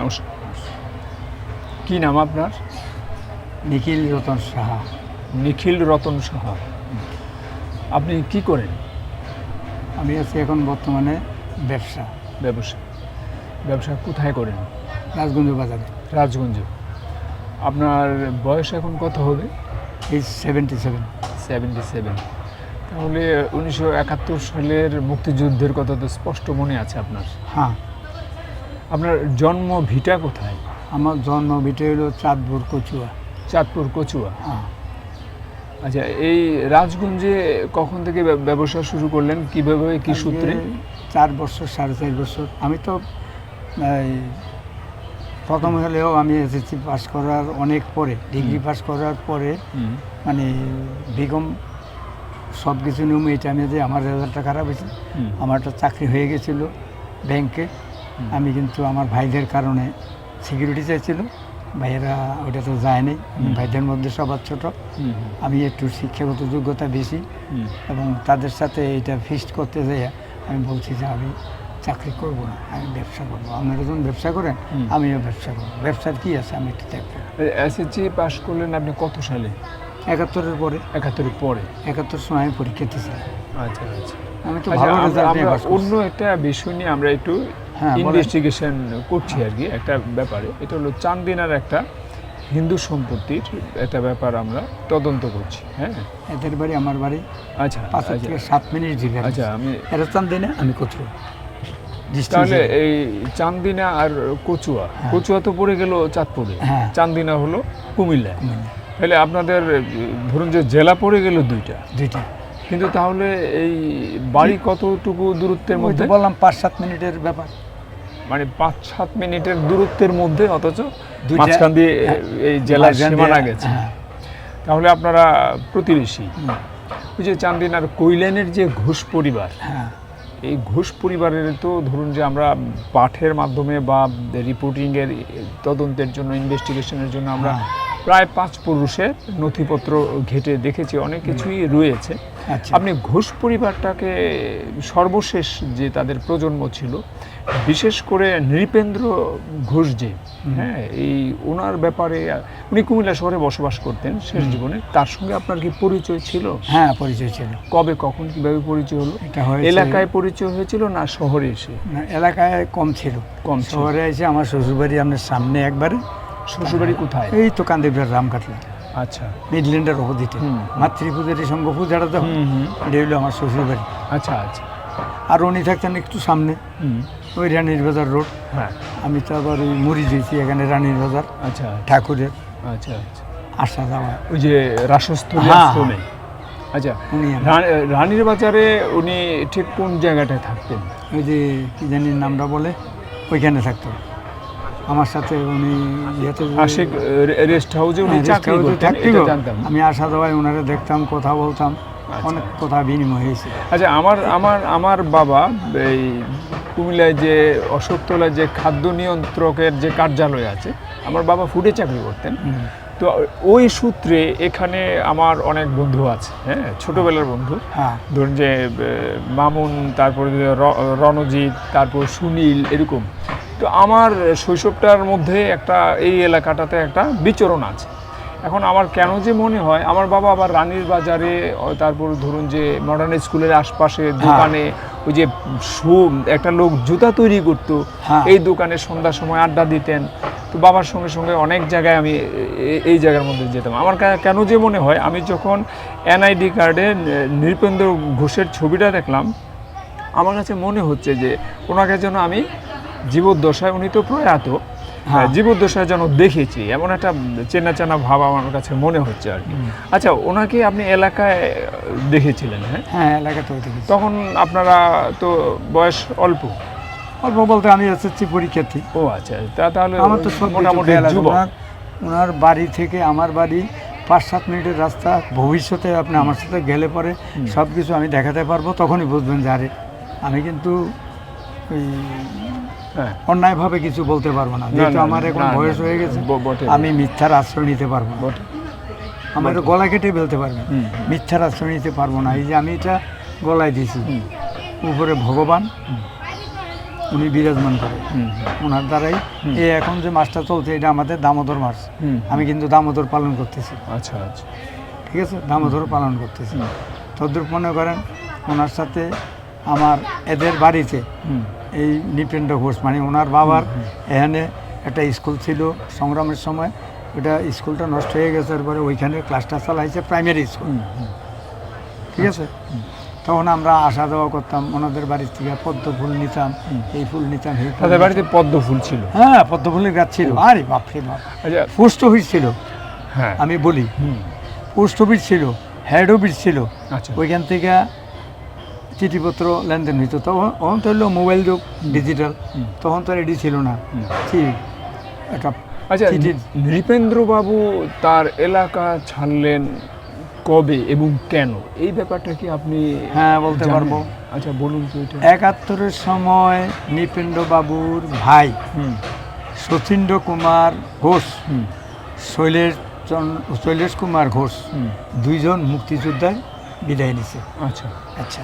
নমস্কার। কি নাম আপনার? নিখিল রতন সাহা। নিখিল রতন সাহা। আপনি কি করেন? আমি আছি এখন বর্তমানে ব্যবসা। ব্যবসা কোথায় করেন? রাজগঞ্জ বাজারে। রাজগঞ্জ। আপনার বয়স এখন কত হবে? এই 77। 77। তাহলে 1971 সালের মুক্তিযুদ্ধের কথা তো স্পষ্ট মনে আছে আপনার? হ্যাঁ। আপনার জন্ম ভিটা কোথায়? আমার জন্ম ভিটে হলো চাঁদপুর কচুয়া। চাঁদপুর কচুয়া। হ্যাঁ। আচ্ছা, এই রাজগঞ্জে কখন থেকে ব্যবসা শুরু করলেন, কিভাবে, কি সূত্রে? 4 বছর 4.5 বছর। আমি তো প্রথম হলেও আমি এসএসসি পাস করার অনেক পরে, ডিগ্রি পাস করার পরে মানে বেগম সব কিছু নিয়ম এই টাইমে যে আমার রেজাল্টটা খারাপ হয়েছে, আমার একটা চাকরি হয়ে গেছিলো ব্যাংকে। আমি কিন্তু আমার ভাইদের কারণে সিকিউরিটি চাইছিল, ভাইয়েরা ওটা তো যায়নি। ভাইদের মধ্যে সবার ছোট, আমি একটু শিক্ষাগত যোগ্যতা বেশি এবং তাদের সাথে এটা ফিক্সড করতে যাই আমি বলছি যে আমি চাকরি করব না, আমি ব্যবসা করবো। আপনারা যখন ব্যবসা করেন আমিও ব্যবসা করবো। ব্যবসার কী আছে আমি একটু দেখবো। এসএসসি পাস করলেন আপনি কত সালে? 71-এর পরে। 71-এর পরে? 71 সময় আমি পরীক্ষা দিয়েছিলাম। আচ্ছা আচ্ছা। আমি তো ভালো রেজাল্ট নিয়ে পাস করছি। অন্য একটা বিষয় নিয়ে আমরা একটু ইনভেস্টিগেশন করছি আর কি, একটা ব্যাপারে। এটা হলো চান্দিনার একটা হিন্দু সম্পত্তির একটা ব্যাপার আমরা তদন্ত করছি। হ্যাঁ, এদের বাড়ি আমার বাড়ি। আচ্ছা, 5 থেকে 7 মিনিট জিজ্ঞাসা। আচ্ছা, আমি এটা চান্দিনা, আমি কচুয়া। তাহলে এই চান্দিনা আর কচুয়া, কচুয়া তো পড়ে গেল চাঁদপুরে, চান্দিনা হলো কুমিল্লায়। তাহলে আপনাদের ধরুন যে জেলা পড়ে গেল দুইটা। কিন্তু তাহলে এই বাড়ি কতটুকু দূরত্বের মধ্যে? বললাম 5-7 মিনিটের ব্যাপার। মানে 5-7 মিনিটের দূরত্বের মধ্যে, অথচ মাঝখান দিয়ে এই জেলার সীমানা গেছে। তাহলে আপনারা প্রতিবেশী। ওই যে চান্দিনার কৈলানের যে ঘোষ পরিবার, এই ঘোষ পরিবারের তো ধরুন যে আমরা পাঠের মাধ্যমে বা রিপোর্টিংয়ের তদন্তের জন্য, ইনভেস্টিগেশনের জন্য আমরা প্রায় 5 পুরুষের নথিপত্র ঘেটে দেখেছি, অনেক কিছুই রয়েছে। আপনি ঘোষ পরিবারটাকে সর্বশেষ যে তাদের প্রজন্ম ছিল, বিশেষ করে নৃপেন্দ্র ঘোষ যে, হ্যাঁ, এই ওনার ব্যাপারে, উনি কুমিল্লা শহরে বসবাস করতেন শেষ জীবনে, তার সঙ্গে আপনার কি পরিচয় ছিল? হ্যাঁ, পরিচয় ছিল। কবে, কখন, কিভাবে পরিচয় হলো? এলাকায় পরিচয় হয়েছিল না শহরে এসে? না, এলাকায় কম ছিল। শহরে এসে আমার শ্বশুরবাড়ি আপনার সামনে একবারে। শ্বশুরবাড়ি কোথায়? এই তো কান্দিপুরের রামকাটলা। আচ্ছা, মিডল্যান্ডের অপোজিটে মাতৃপূজারি সংঘ পূজাটা তো এটা হলো আমার শ্বশুরবাড়ি। আচ্ছা আচ্ছা। আর উনি থাকতেন একটু সামনে, ওই রানীর বাজার রোড। হ্যাঁ, আমি তো আবার ওই মুড়ি দিয়েছি এখানে রানীর বাজার। আচ্ছা, ঠাকুরের। আচ্ছা আচ্ছা। আসা যাওয়া ওই যে রাসস্থলী আশ্রমে। আচ্ছা, রানীর বাজারে উনি ঠিক কোন জায়গাটায় থাকতেন? ওই যে কি জানি নামটা বলে, ওইখানে থাকতেন আমার সাথে। উনি আশিক রেস্ট হাউসে উনি চাকরি করতেন, এটা জানতাম। আমি আসা যাওয়ায় ওনারা দেখতাম, কথা বলতাম, অনেক কথা বিনিময় হয়েছে। আচ্ছা, আমার বাবা এই কুমিল্লায় যে অশোকতলায় যে খাদ্য নিয়ন্ত্রকের যে কার্যালয় আছে, আমার বাবা ফুডে চাকরি করতেন। তো ওই সূত্রে এখানে আমার অনেক বন্ধু আছে, হ্যাঁ, ছোটবেলার বন্ধু। ধরুন যে মামুন, তারপরে রণজিৎ, তারপর সুনীল, এরকম। তো আমার শৈশবটার মধ্যে একটা এই এলাকাটাতে একটা বিচরণ আছে। এখন আমার কেন যে মনে হয়, আমার বাবা আবার রানীর বাজারে, তারপর ধরুন যে মডার্ন স্কুলের আশপাশে দোকানে, ওই যে একটা লোক জুতা তৈরি করতো, এই দোকানে সন্ধ্যার সময় আড্ডা দিতেন। তো বাবার সঙ্গে সঙ্গে অনেক জায়গায় আমি এই জায়গার মধ্যে যেতাম। আমার কেন যে মনে হয়, আমি যখন এনআইডি কার্ডে নৃপেন্দ্র ঘোষের ছবিটা দেখলাম, আমার কাছে মনে হচ্ছে যে ওনাকে যেন আমি জীবদ্দশায়, উনি তো প্রয়াত, জীবদ্দশায় যেন দেখেছি, এমন একটা চেনা চেনা ভাব আমার কাছে মনে হচ্ছে আর কি। আচ্ছা, ওনাকে আপনি এলাকায় দেখেছিলেন? হ্যাঁ, এলাকাতেও দেখেছি। তখন আপনারা তো বয়স অল্প বলতে আমি এসএসসি পরীক্ষার্থী। ও আচ্ছা, তাহলে আমার তো মোটামুটি যুবক। ওনার বাড়ি থেকে আমার বাড়ি 5-7 মিনিটের রাস্তা। ভবিষ্যতে আপনি আমার সাথে গেলে পরে সব কিছু আমি দেখাতে পারবো, তখনই বুঝবেন যে আরে আমি কিন্তু অন্যায়ভাবে কিছু বলতে পারবো না, যেহেতু আমার এখন বয়স হয়ে গেছে। আমি মিথ্যার আশ্রয় নিতে পারবো না, আমার তো গলা কেটে ফেলতে পারবে, মিথ্যার আশ্রয় নিতে পারবো না। এই যে আমি এটা গলায় দিয়েছি, উপরে ভগবান, উনি বিরাজমান করে, ওনার দ্বারাই এই এখন যে মাসটা চলছে এটা আমাদের দামোদর মাস। আমি কিন্তু দামোদর পালন করতেছি, আচ্ছা আচ্ছা, ঠিক আছে, দামোদর পালন করতেছি। তদ্রুপ মনে করেন ওনার সাথে আমার এদের বাড়িতে এই নৃপেন্দ্র ঘোষ মানে ওনার বাবার এখানে একটা স্কুল ছিল সংগ্রামের সময়, ওটা স্কুলটা নষ্ট হয়ে গেছে, তারপরে ওইখানে ক্লাসটা চালাইছে প্রাইমারি স্কুল, ঠিক আছে। তখন আমরা আসা যাওয়া করতাম ওনাদের বাড়ির থেকে, পদ্ম ফুল নিতাম, এই ফুল নিতাম, এই ফুল তাদের বাড়িতে পদ্ম ফুল ছিল? হ্যাঁ, পদ্ম ফুলের গাছ ছিল। আরে বাপরে বাপ, আচ্ছা, পোস্ট অফিস ছিল, হ্যাঁ আমি বলি পোস্ট অফিস ছিল, হেড অফিস ছিল, আচ্ছা, ওইখান থেকে চিঠিপত্র লেনদেন হইতো। তখন তো হলো মোবাইল যুগ, ডিজিটাল, তখন তো রেডি ছিল না। ঠিক একটা আচ্ছা, নৃপেন্দ্রবাবু তার এলাকা ছাড়লেন কবে এবং কেন, এই ব্যাপারটা কি আপনি? হ্যাঁ, বলতে জানেন? পারবো। আচ্ছা বলুন তো এটা। 71-এর সময় নৃপেন্দ্র বাবুর ভাই শচীন্দ্র কুমার ঘোষ, শৈলেশ কুমার ঘোষ, দুইজন মুক্তিযোদ্ধায় বিদায় নিছে। আচ্ছা আচ্ছা,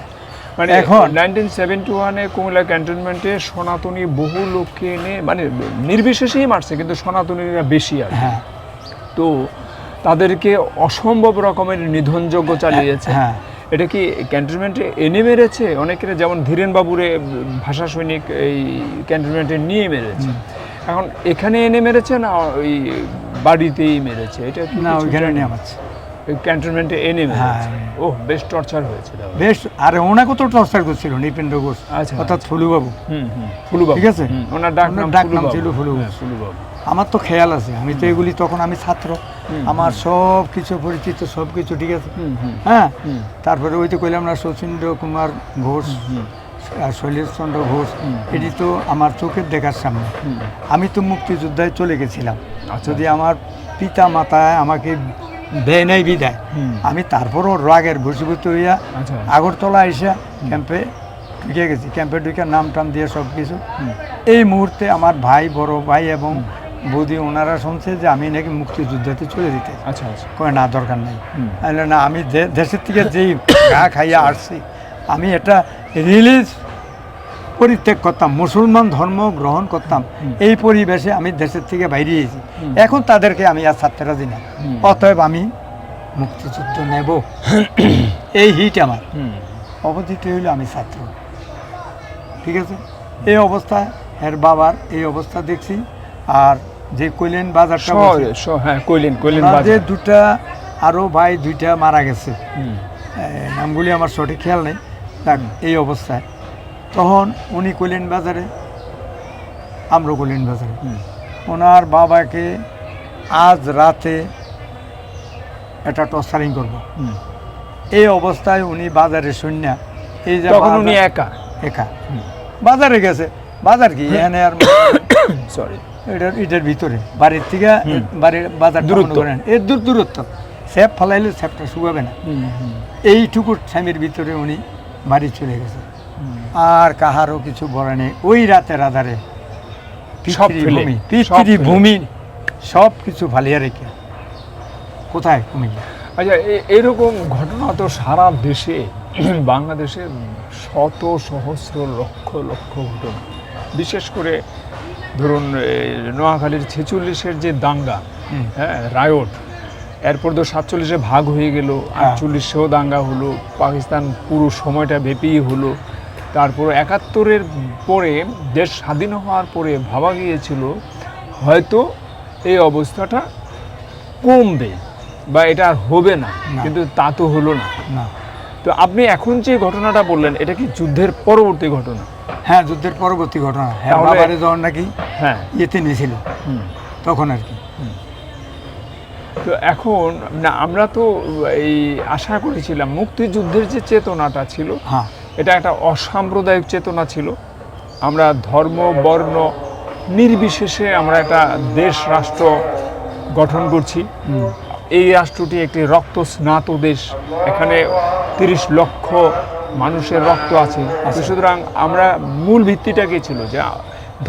মানে এখন 1971-এ কুমিল্লা ক্যান্টনমেন্টে সনাতনী বহু লোককে এনে মানে নির্বিশেষেই মারছে, কিন্তু সনাতনীরা বেশি আছে। হ্যাঁ, তো তাদেরকে অসম্ভব রকমের নিধনযজ্ঞ চালিয়েছে। হ্যাঁ, এটা কি ক্যান্টনমেন্টে এনে মেরেছে? অনেকের যেমন ধীরেন বাবুরে ভাষা সৈনিক এই ক্যান্টনমেন্টে নিয়ে মেরেছে, এখন এখানে এনে মেরেছে না ওই বাড়িতেই মেরেছে? এটা কি না, কিছু ওইখানে জানেন? নিয়ে আমাচ্ছে ক্যান্টনমেন্টে এনে মেরেছে। হ্যাঁ। ও বেশ টর্চার হয়েছে তাহলে। বেশ। আরে ওনাকে তো টর্চার করছিল নৃপেন্দ্র ঘোষ, আচ্ছা, অর্থাৎ ফুলুবাবু, ফুলুবাবু, ঠিক আছে? ওনার ডাক ওনার নাম ডাক নাম ফুলুবাবু। ছিল ফুলুবাবু। হ্যাঁ, ফুলুবাবু। আমার তো খেয়াল আছে, আমি তো এগুলি তখন আমি ছাত্র, আমার সব কিছু পরিচিত, সব কিছু ঠিক আছে। হ্যাঁ, তারপরে ওই তো কইলাম না শচীন্দ্র কুমার ঘোষ আর শৈলেশচন্দ্র ঘোষ, এটি তো আমার চোখের দেখার সামনে। আমি তো মুক্তিযোদ্ধায় চলে গেছিলাম, যদি আমার পিতা মাতায় আমাকে দেয় নাই বিদায়, আমি তারপরও রাগের বসীভূত হইয়া আচ্ছা, আগরতলা এসে ক্যাম্পে ঢুকে গেছি। ক্যাম্পে ঢুকে নাম টাম দিয়ে সব কিছু। এই মুহূর্তে আমার ভাই, বড় ভাই এবং বৌদি ওনারা শুনছে যে আমি নাকি মুক্তিযুদ্ধতে চলে যেতে। আচ্ছা আচ্ছা, কয় না, দরকার নেই। আমি না, আমি দেশের থেকে যেই গা খাইয়া আসছি, আমি এটা রিলিজ পরিত্যাগ করতাম, মুসলমান ধর্ম গ্রহণ করতাম, এই পরিবেশে আমি দেশের থেকে বাইরে এসেছি। এখন তাদেরকে আমি আর ছাড়তে রাজি না, অতএব আমি মুক্তিযুদ্ধ নেব, এই হিট আমার। অবধিত হইল আমি ছাত্র, ঠিক আছে। এই অবস্থায় এর বাবার এই অবস্থা দেখছি। আর যে কইলেন বাজারটা হ্যাঁ, কইলেন যে দুটা আরও ভাই দুইটা মারা গেছে, নামগুলি আমার সঠিক খেয়াল নেই। এই অবস্থায় তখন উনি কইলেন বাজারে, আমরা কইলেন বাজারে, ওনার বাবাকে আজ রাতে একটা টর্চারিং করব। এই অবস্থায় উনি বাজারে শূন্য, এই যে তখন উনি একা একা বাজারে গেছে। বাজার কি এখানে আর সরি, এটার ভিতরে বাড়ির থেকে বাড়ির বাজার দূরত্ব, এর দূরত্ব, স্যাপ ফেলাইলে স্যাপটা শুকাবে না, এইটুকু স্বামীর ভিতরে উনি বাড়ি চলে গেছে। আর কাহারও কিছু বলে নেই। ওই রাতের আধারে ভূমি সব কিছু ফালিয়া রেখে কোথায় কুমিল্লা। আচ্ছা, এরকম ঘটনা তো সারা দেশে, বাংলাদেশে শত সহস্র লক্ষ লক্ষ ঘটনা। বিশেষ করে ধরুন নোয়াখালীর 46-এর যে দাঙ্গা, হ্যাঁ, রায়ট, এরপর তো 47-এ ভাগ হয়ে গেল, 48-এও দাঙ্গা হলো, পাকিস্তান পুরো সময়টা ব্যাপী হলো। তারপর 71-এর পরে দেশ স্বাধীন হওয়ার পরে ভাবা গিয়েছিল হয়তো এই অবস্থাটা কমবে বা এটা আর হবে না, কিন্তু তা তো হলো না। তো আপনি এখন যে ঘটনাটা বললেন, এটা কি যুদ্ধের পরবর্তী ঘটনা? হ্যাঁ, যুদ্ধের পরবর্তী ঘটনা। হ্যাঁ, বাবারে যখন নাকি হ্যাঁ ইয়েতে নিয়েছিল তখন আর কি। তো এখন না, আমরা তো এই আশা করেছিলাম মুক্তিযুদ্ধের যে চেতনাটা ছিল, হ্যাঁ, এটা একটা অসাম্প্রদায়িক চেতনা ছিল। আমরা ধর্ম বর্ণ নির্বিশেষে আমরা একটা দেশ রাষ্ট্র গঠন করছি। এই রাষ্ট্রটি একটি রক্ত স্নাত দেশ, এখানে 30 লক্ষ মানুষের রক্ত আছে। সুতরাং আমরা মূল ভিত্তিটা কি ছিল যে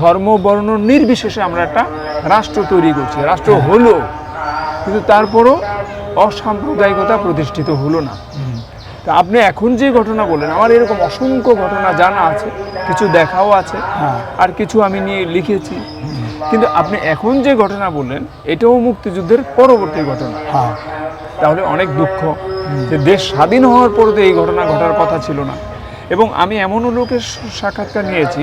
ধর্ম বর্ণ নির্বিশেষে আমরা একটা রাষ্ট্র তৈরি করছি। রাষ্ট্র হলো, কিন্তু তারপরও অসাম্প্রদায়িকতা প্রতিষ্ঠিত হলো না। তা আপনি এখন যে ঘটনা বললেন, আমার এরকম অসংখ্য ঘটনা জানা আছে, কিছু দেখাও আছে, হ্যাঁ। আর কিছু আমি নিয়ে লিখেছি। কিন্তু আপনি এখন যে ঘটনা বললেন এটাও মুক্তিযুদ্ধের পরবর্তী ঘটনা। হ্যাঁ, তাহলে অনেক দুঃখ যে দেশ স্বাধীন হওয়ার পরে তো এই ঘটনা ঘটার কথা ছিল না। এবং আমি এমনও লোকের সাক্ষাৎকার নিয়েছি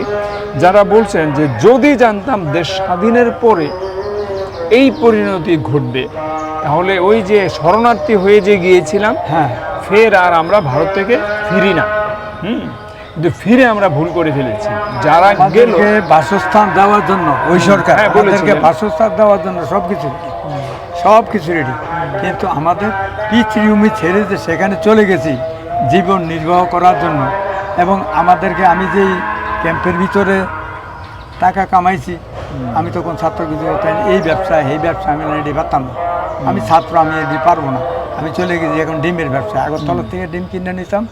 যারা বলছেন যে যদি জানতাম দেশ স্বাধীনের পরে এই পরিণতি ঘটবে, তাহলে ওই যে শরণার্থী হয়ে যে গিয়েছিলাম, হ্যাঁ, ফের আর আমরা ভারত থেকে ফিরি না। কিন্তু ফিরে আমরা ভুল করে ফেলেছি। যারা গেল আমাদেরকে বাসস্থান দেওয়ার জন্য ওই সরকার হ্যাঁ, আমাদেরকে বলেছিলেন। বাসস্থান দেওয়ার জন্য সব কিছু রেডি, কিন্তু আমাদের পিতৃভূমি ছেড়ে যে সেখানে চলে গেছি জীবন নির্বাহ করার জন্য। এবং আমাদেরকে, আমি যেই ক্যাম্পের ভিতরে টাকা কামাইছি, আমি তখন ছাত্র কিছু এই ব্যবসা আমি রেডি পারতাম না। আমি ছাত্র, আমি এটি পারবো না। আমি চলে গেছি এখন ডিমের ব্যবসা। আগরতলা থেকে ডিম কিনে নিতাম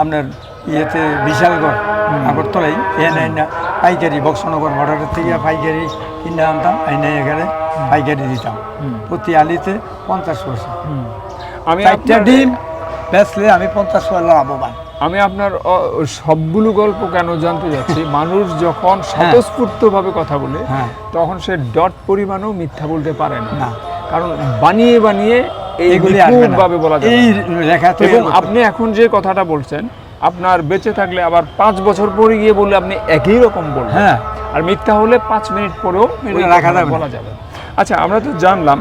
আপনার ইয়েতে বিশালগড়, আগরতলাই এনে না পাইকারি, বক্সনগর বর্ডারের থেকে পাইকারি কিনে আনতাম, এনে এখানে পাইকারি দিতাম। প্রতি আলিতে 50 পয়সা। আমি 4টা ডিম বেচলে আমি 50 পয়সা লাভবান। আমি আপনার সবগুলো গল্প কেন জানতে যাচ্ছি, মানুষ যখন স্বতঃস্ফূর্তভাবে কথা বলে হ্যাঁ। তখন সে ডট পরিমাণও মিথ্যা বলতে পারে না, না। কারণ বানিয়ে বানিয়ে এইগুলি আসবে না। ভাবে বলা যায় এই না। লেখা তো এবং আপনি এখন যে কথাটা বলছেন, আপনার বেঁচে থাকলে আবার 5 বছর পরে গিয়ে বললে আপনি একই রকম বলবেন। হ্যাঁ। আর মিথ্যা হলে 5 মিনিট পরেও ওই রাখা কথাটা যাবে না। বলা যাবে। আচ্ছা, আমরা তো জানলাম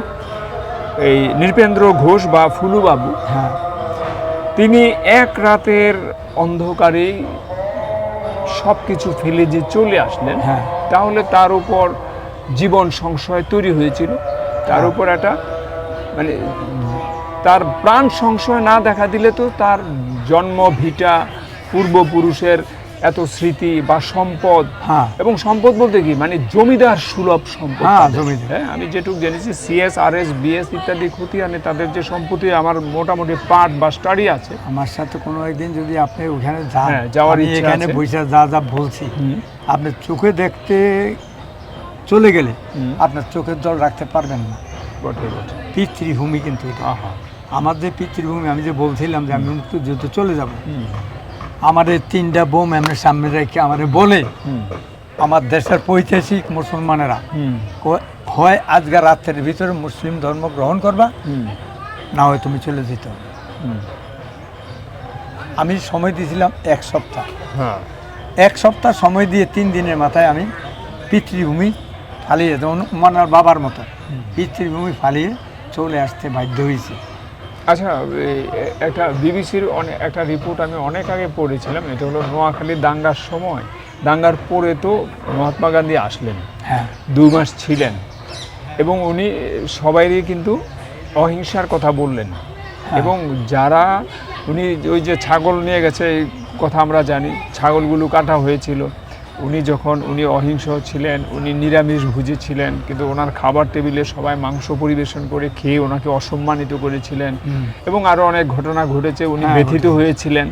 এই নৃপেন্দ্র ঘোষ বা ফুলুবাবু, হ্যাঁ, তিনি এক রাতের অন্ধকারেই সব কিছু ফেলে যে চলে আসলেন, হ্যাঁ। তাহলে তার উপর জীবন সংশয় তৈরি হয়েছিল। তার উপর একটা মানে তার প্রাণ সংশয় না দেখা দিলে তো তার জন্ম ভিটা, পূর্বপুরুষের এত স্মৃতি বা সম্পদ, হ্যাঁ। এবং সম্পদ বলতে কি মানে জমিদার সুলভ সম্পদ। হ্যাঁ, তাদের। জমিদার। হ্যাঁ, আমি যেটুকু জেনেছি সিএস, আরএস, বিএস ইত্যাদি খতিয়ানে তাদের যে সম্পত্তি আমার মোটামুটি পার্ট বা স্টাডি আছে। আমার সাথে কোনো একদিন যদি আপনি ওখানে যান, হ্যাঁ, যাওয়ার আমি ইচ্ছা এখানে আছে। বসে যা যা বলছি, আপনি চোখে দেখতে চলে গেলে আপনার চোখের জল রাখতে পারবেন না। বটে বটে। পিতৃভূমি কিন্তু এটা। আহা। আমার যে পিতৃভূমি, আমি যে বলছিলাম যে আমি মুক্তিযুদ্ধ চলে যাব, আমার এই 3টা বোম এমনি সামনে রেখে আমার বলে আমার দেশের পৈতৃক মুসলমানেরা হয় আজকে রাতের ভিতরে মুসলিম ধর্ম গ্রহণ করবা, না হয় তুমি চলে যেতে হবে। আমি সময় দিয়েছিলাম 1 সপ্তাহ। হ্যাঁ। 1 সপ্তাহ সময় দিয়ে 3 দিনের মাথায় আমি পিতৃভূমি ফালিয়ে, যেমন উমানার বাবার মতো পিতৃভূমি ফালিয়ে চলে আসতে বাধ্য হয়েছি। আচ্ছা, একটা বিবিসির একটা রিপোর্ট আমি অনেক আগে পড়েছিলাম, এটা হলো নোয়াখালী দাঙ্গার সময়, দাঙ্গার পরে তো মহাত্মা গান্ধী আসলেন, হ্যাঁ, 2 মাস ছিলেন, এবং উনি সবাইরই কিন্তু অহিংসার কথা বললেন। এবং যারা উনি ওই যে ছাগল নিয়ে গেছে, এই কথা আমরা জানি, ছাগলগুলো কাটা হয়েছিল। উনি অহিংস ছিলেন, উনি নিরামিষ ভুজি ছিলেন, কিন্তু ওনার খাবার টেবিলে সবাই মাংস পরিবেশন করে খেয়ে ওনাকে অসম্মানিত করেছিলেন। এবং আরও অনেক ঘটনা ঘটেছে, উনি ব্যথিত হয়েছিলেন।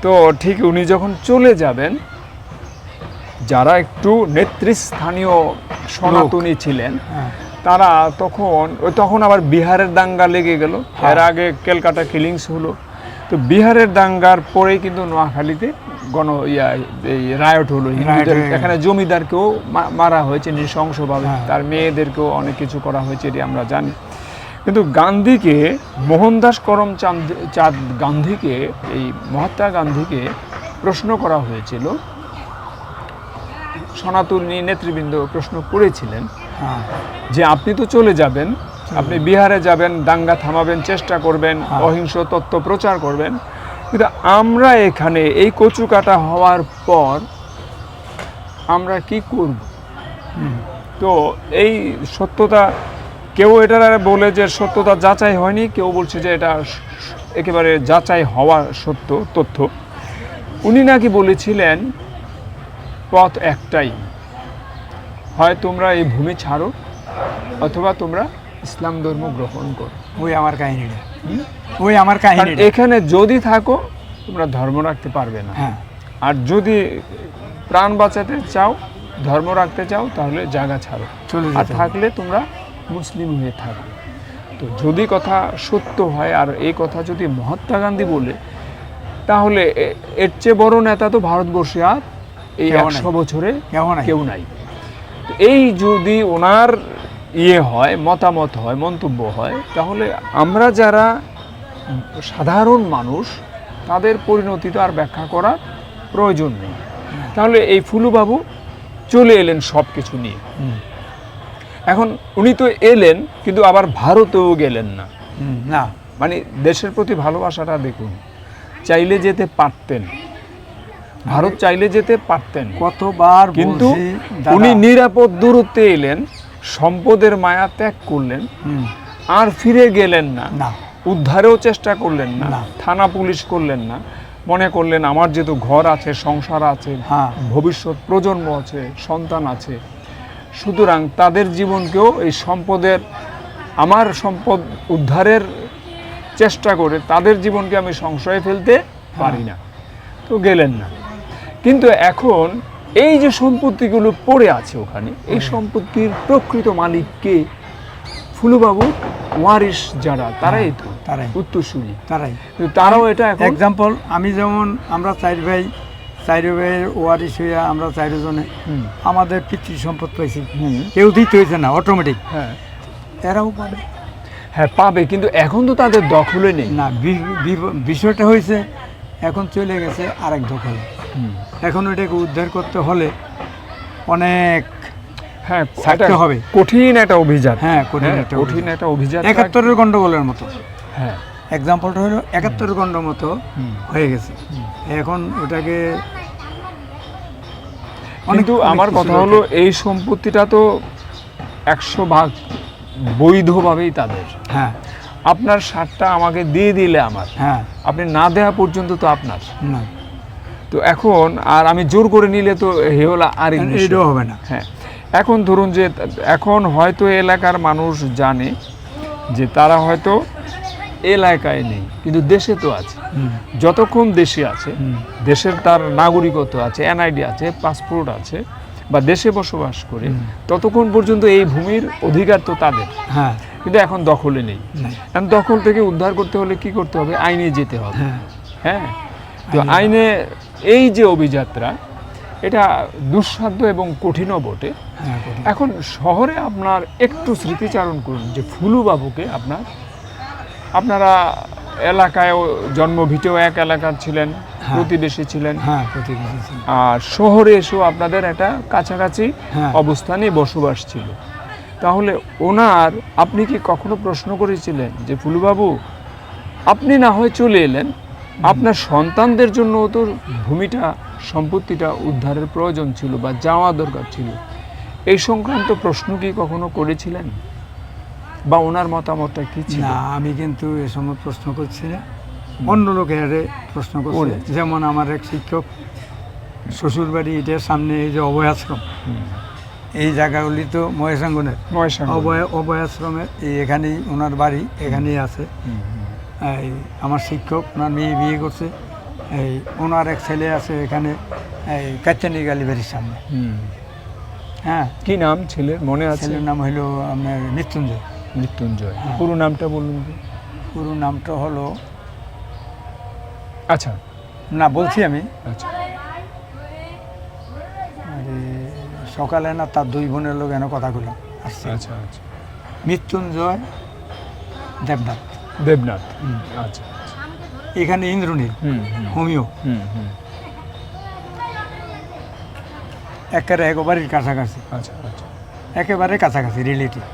তো ঠিক উনি যখন চলে যাবেন, যারা একটু নেতৃস্থানীয় সনাতনী ছিলেন, তারা তখন আবার বিহারের দাঙ্গা লেগে গেল। এর আগে ক্যালকাটা কিলিংস হলো। তো বিহারের দাঙ্গার পরেই কিন্তু নোয়াখালীতে এই রায়ট হলো। হিন্দুদের এখানে জমিদারকেও মারা হয়েছে নৃশংসভাবে, তার মেয়েদেরকেও অনেক কিছু করা হয়েছে, এটি আমরা জানি। কিন্তু গান্ধীকে, মোহনদাস করমচাঁদ গান্ধীকে, এই মহাত্মা গান্ধীকে প্রশ্ন করা হয়েছিল, সনাতনী নেতৃবৃন্দ প্রশ্ন করেছিলেন যে আপনি তো চলে যাবেন, আপনি বিহারে যাবেন, দাঙ্গা থামাবেন, চেষ্টা করবেন, অহিংস তত্ত্ব প্রচার করবেন, কিন্তু আমরা এখানে এই কচুকাটা হওয়ার পর আমরা কি করব? তো এই সত্যতা, কেউ এটা বলে যে সত্যতা যাচাই হয়নি, কেউ বলছে যে এটা একেবারে যাচাই হওয়া সত্য তথ্য। উনি নাকি বলেছিলেন পথ একটাই, হয় তোমরা এই ভূমি ছাড়ো অথবা তোমরা ইসলাম ধর্ম গ্রহণ করো। ওই আমার কাহিনীটা, কারণ এখানে যদি থাকো তোমরা ধর্ম রাখতে পারবে না, আর যদি প্রাণ বাঁচাতে চাও, ধর্ম রাখতে চাও, তাহলে জায়গা ছাড়ো, আর থাকলে তোমরা মুসলিম হয়ে থাকো। তো যদি কথা সত্য হয়, আর এই কথা যদি মহাত্মা গান্ধী বলে, তাহলে এর চেয়ে বড় নেতা তো ভারতবর্ষে আর এই কেউ নাই। 100 বছরে কেমন কেউ নাই। তো এই যদি ওনার হয়, মতামত হয়, মন্তব্য হয়, তাহলে আমরা যারা সাধারণ মানুষ তাদের পরিণতি তো আর ব্যাখ্যা করার প্রয়োজন নেই। তাহলে এই ফুলুবাবু চলে এলেন সব কিছু নিয়ে। এখন উনি তো এলেন, কিন্তু আবার ভারতেও গেলেন না। না, মানে দেশের প্রতি ভালোবাসাটা দেখুন, চাইলে যেতে পারতেন, ভারত চাইলে যেতে পারতেন, কতবার কিন্তু বলছি, দাদা, উনি নিরাপদ দূরত্বে এলেন, সম্পদের মায়া ত্যাগ করলেন, হুম, আর ফিরে গেলেন না, না, উদ্ধারেও চেষ্টা করলেন না, না। থানা পুলিশ করলেন না, মনে করলেন আমার যেহেতু ঘর আছে, সংসার আছে, হ্যাঁ, ভবিষ্যৎ প্রজন্ম আছে, সন্তান আছে, সুতরাং তাদের জীবনকেও এই সম্পদের, আমার সম্পদ উদ্ধারের চেষ্টা করে তাদের জীবনকে আমি সংশয়ে ফেলতে পারি না, তো গেলেন না। কিন্তু এখন এই যে সম্পত্তিগুলো পড়ে আছে ওখানে, এই সম্পত্তির প্রকৃত মালিক কে? ফুলুবাবু ওয়ারিশ যারা, তারাই তো, তারাই। উত্তরসূরি, তারাই। কিন্তু তারাও এটা এখন এক্সাম্পল, আমি যেমন, আমরা চার ভাইয়ের ওয়ারিশ হইয়া আমরা চারজনে হুম, আমাদের পিতৃ সম্পদ পাইছি, হুম, কেউ দিতে হয়েছে না, অটোমেটিক হ্যাঁ এরাও পাবে। হ্যাঁ পাবে, কিন্তু এখন তো তাদের দখলে নেই। না, বিষয়টা হয়েছে এখন চলে গেছে আরেক দখলে। হুম, এখন ওইটাকে উদ্ধার করতে হলে অনেক হ্যাঁ থাকতে এটা হবে। কঠিন একটা অভিযান। হ্যাঁ, কঠিন হ্যাঁ, একটা কঠিন একটা অভিযান। 71-এর গন্ডগোলের মতো। হ্যাঁ, এক্সাম্পলটা হলো 71-এর গন্ড মতো হুম। হয়ে গেছে। এখন ওটাকে কিন্তু অনেক আমার কিছু কথা দরকার। হলো এই সম্পত্তিটা তো 100% বৈধভাবেই তাদের। হ্যাঁ, আপনার সারটা আমাকে দিয়ে দিলে আমার, হ্যাঁ, আপনি না দেওয়া পর্যন্ত তো আপনার। না, তো এখন আর আমি জোর করে নিলে তো হেওলা আরেক বিষয়। এইটাও হবে না। হ্যাঁ, এখন ধরুন যে এখন হয়তো এলাকার মানুষ জানে যে তারা হয়তো এলাকায় নেই, কিন্তু দেশে তো আছে। হুম, যতক্ষণ দেশে আছে, হুম, দেশের তার নাগরিকত্ব আছে, এনআইডি আছে, পাসপোর্ট আছে, বা দেশে বসবাস করে, ততক্ষণ পর্যন্ত এই ভূমির অধিকার তো তাদের। হ্যাঁ, কিন্তু এখন দখলে নেই। নাই। এখন দখল থেকে উদ্ধার করতে হলে কি করতে হবে? আইনে যেতে হবে। হ্যাঁ, হ্যাঁ, তো আইনে এই যে অভিযাত্রা, এটা দুঃসাধ্য এবং কঠিনও বটে। হ্যাঁ, কঠিন। এখন শহরে আপনার একটু স্মৃতিচারণ করুন যে ফুলুবাবুকে আপনারা এলাকায় জন্মভিটেও এক এলাকার ছিলেন, হ্যাঁ। প্রতিবেশী ছিলেন, হ্যাঁ, প্রতিবেশী ছিল। আর শহরে এসেও আপনাদের একটা কাছাকাছি হ্যাঁ। অবস্থানে বসবাস ছিল। তাহলে আপনি কি কখনো প্রশ্ন করেছিলেন যে ফুলুবাবু, আপনি না হয় চলে এলেন, আপনার সন্তানদের জন্য তো ভূমিটা, সম্পত্তিটা উদ্ধারের প্রয়োজন ছিল বা যাওয়া দরকার ছিল, এই সংক্রান্ত প্রশ্ন কি কখনো করেছিলেন? বা ওনার মতামতটা কি ছিল? না, আমি কিন্তু এ সময় প্রশ্ন করছি না, অন্য লোকের প্রশ্ন করছে। ওরে। যেমন আমার এক শিক্ষক শ্বশুরবাড়ি, এটার সামনে এই যে অভয় আশ্রম, হুম, এই জায়গাগুলি তো মহেশাঙ্গনের মহেশাঙ্গন। অভয় আশ্রমের এখানেই ওনার বাড়ি, এখানেই আছে। হুম, হুম, এই আমার শিক্ষক, ওনার মেয়ে বিয়ে করছে, এই ওনার এক ছেলে আছে এখানে, এই কাচ্চানি গালিবাড়ির সামনে। হুম। হ্যাঁ, কি নাম ছেলের, মনে আছে? ছেলের নাম হলো আপনার মৃত্যুঞ্জয়। মৃত্যুঞ্জয়। হ্যাঁ। পুরো নামটা বলুন তো। পুরো নামটা হলো, আচ্ছা না বলছি আমি, আচ্ছা আরে সকালে না তার দুই বোনের লোক এনে কথা বললাম আসছে। আচ্ছা আচ্ছা মৃত্যুঞ্জয় দেবনাথ। দেবনাথ। হুম। আচ্ছা আচ্ছা। এখানে ইন্দ্রনীল হুম হুম হোমিও, হুম হুম। একেবারে কাছাকাছি, আচ্ছা আচ্ছা। একেবারে কাছাকাছি রিলেটিভ।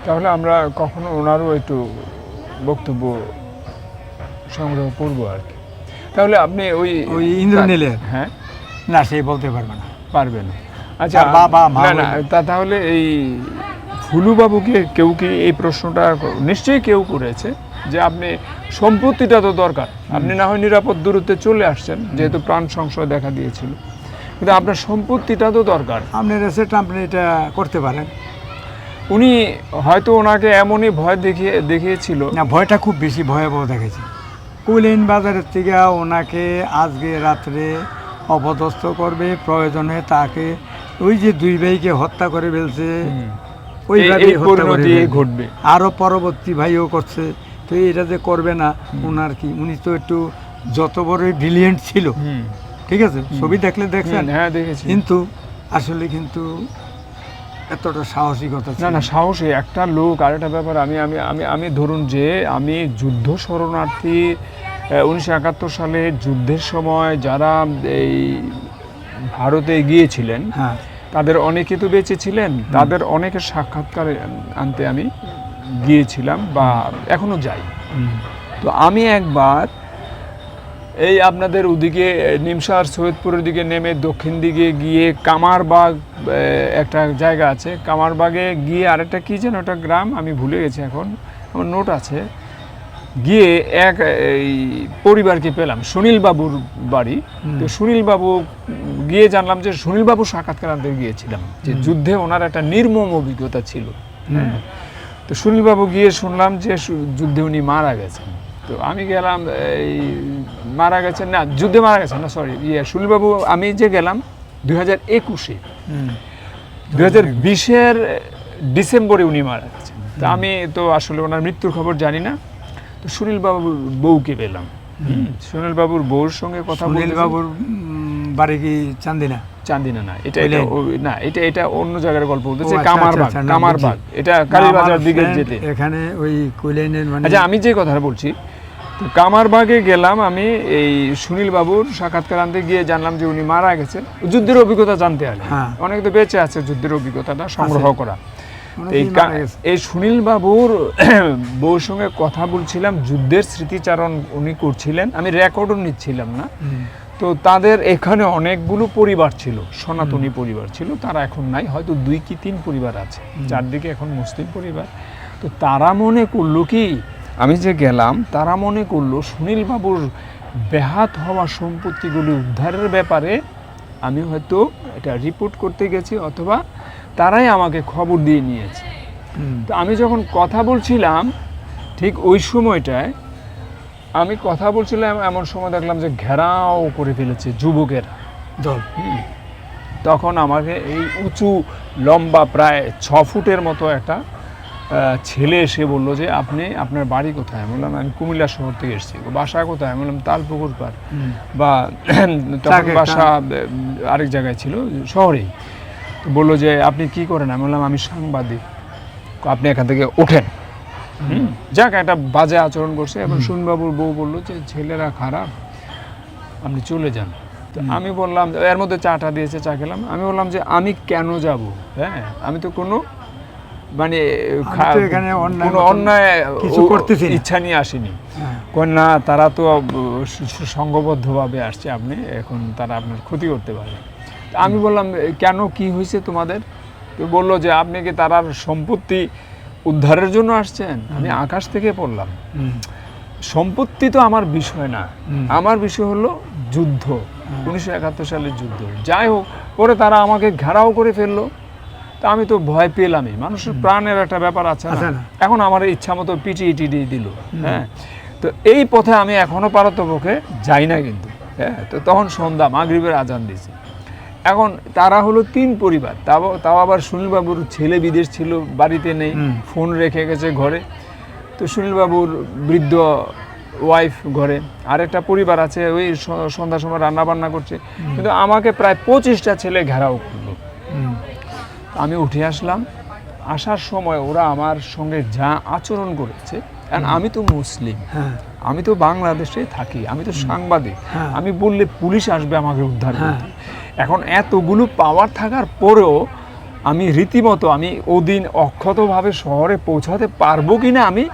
তাহলে আমরা কখনো ওনারও একটু বক্তব্য সংগ্রহ করবো আর কি। তাহলে আপনি ওই ইন্দ্রনীলের? হ্যাঁ, না, সে বলতে পারবে না। পারবেন। আচ্ছা, তার বাবা, মা না না, বলবে। তাহলে এই ফুলুবাবুকে কেউ কি এই প্রশ্নটা নিশ্চয়ই কেউ করেছে যে আপনি সম্পত্তিটা তো দরকার, আপনি না হয় নিরাপদ দূরত্বে চলে আসছেন যেহেতু প্রাণ সংশয় দেখা দিয়েছিল, কিন্তু আপনার সম্পত্তিটা তো দরকার। আপনার সেটা আপনি এটা করতে পারেন। উনি হয়তো ওনাকে এমনই ভয় দেখিয়েছিল। না, ভয়টা খুব বেশি ভয়াবহ দেখেছি। কুইলেন বাজারের থেকে ওনাকে আজকে রাত্রে অপদস্থ করবে, প্রয়োজনে তাকে ওই যে দুই ভাইকে হত্যা করে ফেলছে, ওইভাবে এই পরিণতি ঘটবে। আরও পরবর্তী ভাইও করছে, তো এটা যে করবে না, ওনার কি, উনি তো একটু যত বড়ই ব্রিলিয়েন্ট ছিল, হুম, ঠিক আছে, ছবি দেখলে দেখছেন, হ্যাঁ দেখেছি। কিন্তু আসলে কিন্তু এতটা সাহসিকতা না ছিল না, সাহসী একটা লোক। আর একটা ব্যাপার, আমি আমি আমি আমি ধরুন যে আমি যুদ্ধ শরণার্থী 1971 সালে যুদ্ধের সময় যারা এই ভারতে গিয়েছিলেন, হ্যাঁ, তাদের অনেকে তো বেঁচে ছিলেন, তাদের অনেকের সাক্ষাৎকার আনতে আমি গিয়েছিলাম বা এখনো যাই। হুম, তো আমি একবার এই আপনাদের ওদিকে নিমসার সৈয়দপুরের দিকে নেমে দক্ষিণ দিকে গিয়ে কামারবাগ একটা জায়গা আছে, কামারবাগে গিয়ে আরেকটা কী যেন একটা গ্রাম, আমি ভুলে গেছি এখন, আমার নোট আছে, গিয়ে এক এই পরিবারকে পেলাম, সুনীল বাবুর বাড়ি। তো সুনীল বাবু গিয়ে জানলাম যে সুনীল বাবু সাক্ষাৎকার আনতে গিয়েছিলাম, যে যুদ্ধে ওনার একটা নির্মম অভিজ্ঞতা ছিল। হ্যাঁ, তো সুনীল বাবু গিয়ে শুনলাম যে যুদ্ধে উনি মারা গেছেন। তো আমি গেলাম, এই মারা গেছেন না, যুদ্ধে মারা গেছেন না, সরি, সুনীল বাবু, আমি যে গেলাম 2021-এ, 2020-এর ডিসেম্বরে উনি মারা গেছেন। তো আমি তো আসলে ওনার মৃত্যুর খবর জানি না। তো সুনীল বাবুর বউকে পেলাম, সুনীল বাবুর বউর সঙ্গে কথা সুনীল বলতেছি। বাবুর বাড়ি কি চান্দিনা? চান্দিনা না, এটা বুঝলেন? না, এটা অন্য জায়গার গল্প বলতেছে, ও আচ্ছা, কামারবাগ, আচ্ছা, আচ্ছা, না, কামারবাগ, বুঝছি। এটা কালীবাজার আমার দিকে friend যেতে। এখানে ওই কুইলেনের মানে আচ্ছা, আমি যে কথাটা বলছি, তো কামারবাগে গেলাম আমি এই সুনীল বাবুর সাক্ষাৎকার আনতে গিয়ে জানলাম যে উনি মারা গেছে, যুদ্ধের অভিজ্ঞতা জানতে হলে। হ্যাঁ। অনেক তো বেঁচে আছে, যুদ্ধের অভিজ্ঞতাটা সংগ্রহ করা। অনেকেই এই মারা গেছে। এই সুনীল বাবুর বউর সঙ্গে কথা বলছিলাম, যুদ্ধের স্মৃতিচারণ উনি করছিলেন, আমি রেকর্ডও নিচ্ছিলাম না। তো তাদের এখানে অনেকগুলো পরিবার ছিল, সনাতনী পরিবার ছিল, তারা এখন নাই, হয়তো 2 কি 3 পরিবার আছে, চারদিকে এখন মুসলিম পরিবার। তো তারা মনে করলো কি, আমি যে গেলাম, তারা মনে করলো সুনীল বাবুর বেহাত হওয়া সম্পত্তিগুলি উদ্ধারের ব্যাপারে আমি হয়তো এটা রিপোর্ট করতে গেছি, অথবা তারাই আমাকে খবর দিয়ে নিয়েছে। তো আমি যখন কথা বলছিলাম, ঠিক ওই সময়টায় আমি কথা বলছিলাম, এমন সময় দেখলাম যে ঘেরাও করে ফেলেছে যুবকেরা দল। তখন আমাকে এই উঁচু লম্বা প্রায় 6 ফুটের মতো একটা ছেলে এসে বললো যে আপনি, আপনার বাড়ি কোথায়? আমি বললাম আমি কুমিল্লা শহর থেকে এসেছি। বাসা কোথায়? আমি বললাম তালপুকুর পাড়, বা তখন বাসা আরেক জায়গায় ছিল, শহরেই। তো বললো যে আপনি কি করেন? আমি বললাম আমি সাংবাদিক। আপনি এখান থেকে ওঠেন। যাক, একটা বাজে আচরণ করছে। এখন সুনবাবুর বউ বললো যে ছেলেরা খারাপ, আপনি চলে যান। তো আমি বললাম, এর মধ্যে চাটা দিয়েছে, চা খেলাম। আমি বললাম যে আমি কেন যাব? হ্যাঁ, আমি তো কোনো মানে এখানে কোনো অন্যায় কিছু করতেছি না, ইচ্ছা নিয়ে আসিনি। না, তারা তো সংঘবদ্ধভাবে আসছে, আপনি এখন তারা আপনার ক্ষতি করতে পারে। আমি বললাম কেন, কি হয়েছে তোমাদের? তো বললো যে আপনি কি তারার সম্পত্তি উদ্ধারের জন্য আসছেন? আমি আকাশ থেকে পড়লাম। সম্পত্তি তো আমার বিষয় না, আমার বিষয় হলো যুদ্ধ, 1971 সালের যুদ্ধ। যাই হোক, পরে তারা আমাকে ঘেরাও করে ফেললো। তা আমি তো ভয় পেলামই, মানুষের প্রাণের একটা ব্যাপার আছে না। এখন আমার ইচ্ছা মতো পিটিয়ে টিটিয়ে দিল। হ্যাঁ, তো এই পথে আমি এখনো পারতপক্ষে যাই না কিন্তু। হ্যাঁ, তো তখন সন্ধ্যা, মাগরিবের আজান দিয়েছে। এখন তারা হলো 3 পরিবার, তাও আবার সুনীলবাবুর ছেলে বিদেশ ছিল, বাড়িতে নেই, ফোন রেখে গেছে ঘরে। তো সুনীলবাবুর বৃদ্ধ ওয়াইফ ঘরে, আরেকটা পরিবার আছে, ওই সন্ধ্যার সময় রান্না বান্না করছে। কিন্তু আমাকে প্রায় 25টা ছেলে ঘেরাও করলো। আমি উঠে আসলাম। আসার সময় ওরা আমার সঙ্গে যা আচরণ করেছে, কারণ আমি তো মুসলিম, আমি তো বাংলাদেশে থাকি, আমি তো সাংবাদিক, আমি বললে পুলিশ আসবে আমাকে উদ্ধার করতে। এখন এতগুলো পাওয়ার থাকার পরেও আমি রীতিমতো, আমি ওদিন অক্ষতভাবে শহরে পৌঁছাতে পারবো কিনা আমি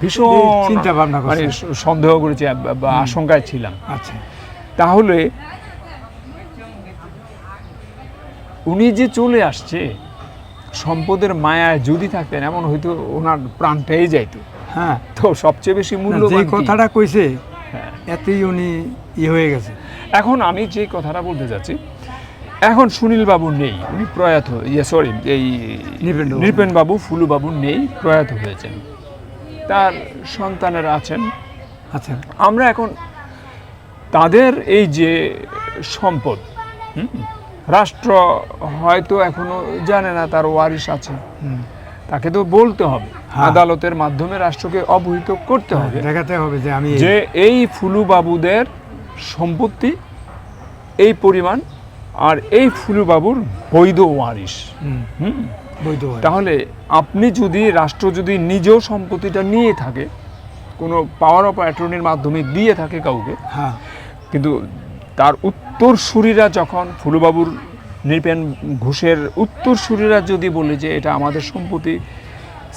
ভীষণ চিন্তা ভাবনা মানে সন্দেহ করেছি বা আশঙ্কায় ছিলাম। আচ্ছা, তাহলে উনি যে চলে আসছে, সম্পদের মায়ায় যদি থাকতেন, এমন হয়তো ওনার প্রাণটাই যাইতো। হ্যাঁ, তো সবচেয়ে বেশি মূল্যবান যে কথাটা কইছে, হ্যাঁ, এতেই উনি হয়ে গেছে। এখন আমি যে কথাটা বলতে যাচ্ছি, এখন সুনীল বাবু নেই, উনি প্রয়াত, সরি, এই নৃপেন বাবু, ফুলু বাবু নেই, প্রয়াত হয়েছেন। তার সন্তানেরা আছেন। আচ্ছা, আমরা এখন তাদের এই যে সম্পদ, রাষ্ট্র হয়তো এখনো জানে না তার ওয়ারিশ আছে। তাকে তো বলতে হবে, হ্যাঁ। আদালতের মাধ্যমে রাষ্ট্রকে অবহিত করতে হবে দেখাতে হবে যে আমি যে এই ফুলু বাবুদের সম্পত্তি এই পরিমাণ, আর এই ফুলু বাবুর বৈধ ওয়ারিশ। হুম। বৈধ হয়। তাহলে আপনি যদি, রাষ্ট্র যদি নিজেও সম্পত্তিটা নিয়ে থাকে, কোনো পাওয়ার অফ অ্যাটর্নির মাধ্যমে দিয়ে থাকে কাউকে, হ্যাঁ কিন্তু তার উত্তরসূরিরা যখন ফুলুবাবুর নৃপেন ঘোষের উত্তরসূরিরা যদি বলে যে এটা আমাদের সম্পত্তি,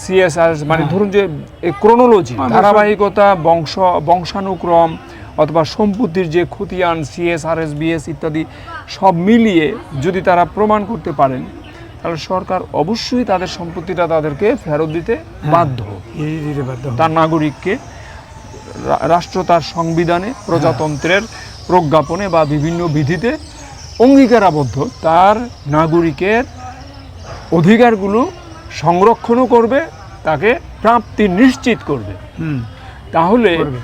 সিএসআর মানে ধরুন যে ক্রোনোলজি, ধারাবাহিকতা, বংশানুক্রম অথবা সম্পত্তির যে খতিয়ান, সিএসআরএস, বিএস ইত্যাদি সব মিলিয়ে যদি তারা প্রমাণ করতে পারেন, তাহলে সরকার অবশ্যই তাদের সম্পত্তিটা তাদেরকে ফেরত দিতে বাধ্য, এই দিতে বাধ্য হবে। তার নাগরিককে। রাষ্ট্র তার সংবিধানে, প্রজাতন্ত্রের প্রজ্ঞাপনে বা বিভিন্ন বিধিতে অঙ্গীকারাবদ্ধ তার নাগরিকের অধিকারগুলো সংরক্ষণও করবে, তাকে প্রাপ্তি নিশ্চিত করবে। তাহলে করবে।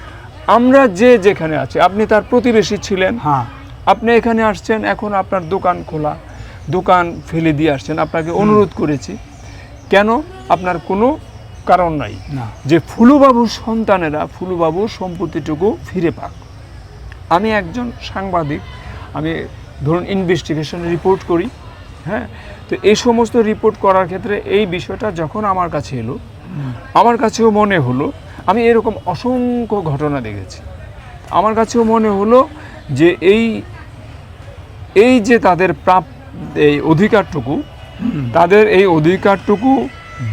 আমরা যে যেখানে আছি, আপনি তার প্রতিবেশী ছিলেন, হ্যাঁ আপনি এখানে আসছেন, এখন আপনার দোকান খোলা, দোকান ফেলে দিয়ে আসছেন, আপনাকে অনুরোধ করেছি, কেন? আপনার কোনো কারণ নাই না যে ফুলুবাবুর সন্তানেরা ফুলুবাবুর সম্পত্তিটুকু ফিরে পাক। আমি একজন সাংবাদিক, আমি ধরুন ইনভেস্টিগেশন রিপোর্ট করি, হ্যাঁ, তো এই সমস্ত রিপোর্ট করার ক্ষেত্রে এই বিষয়টা যখন আমার কাছে এলো, আমার কাছেও মনে হলো, আমি এরকম অসংখ্য ঘটনা দেখেছি, আমার কাছেও মনে হলো যে এই যে তাদের এই অধিকারটুকু, তাদের এই অধিকারটুকু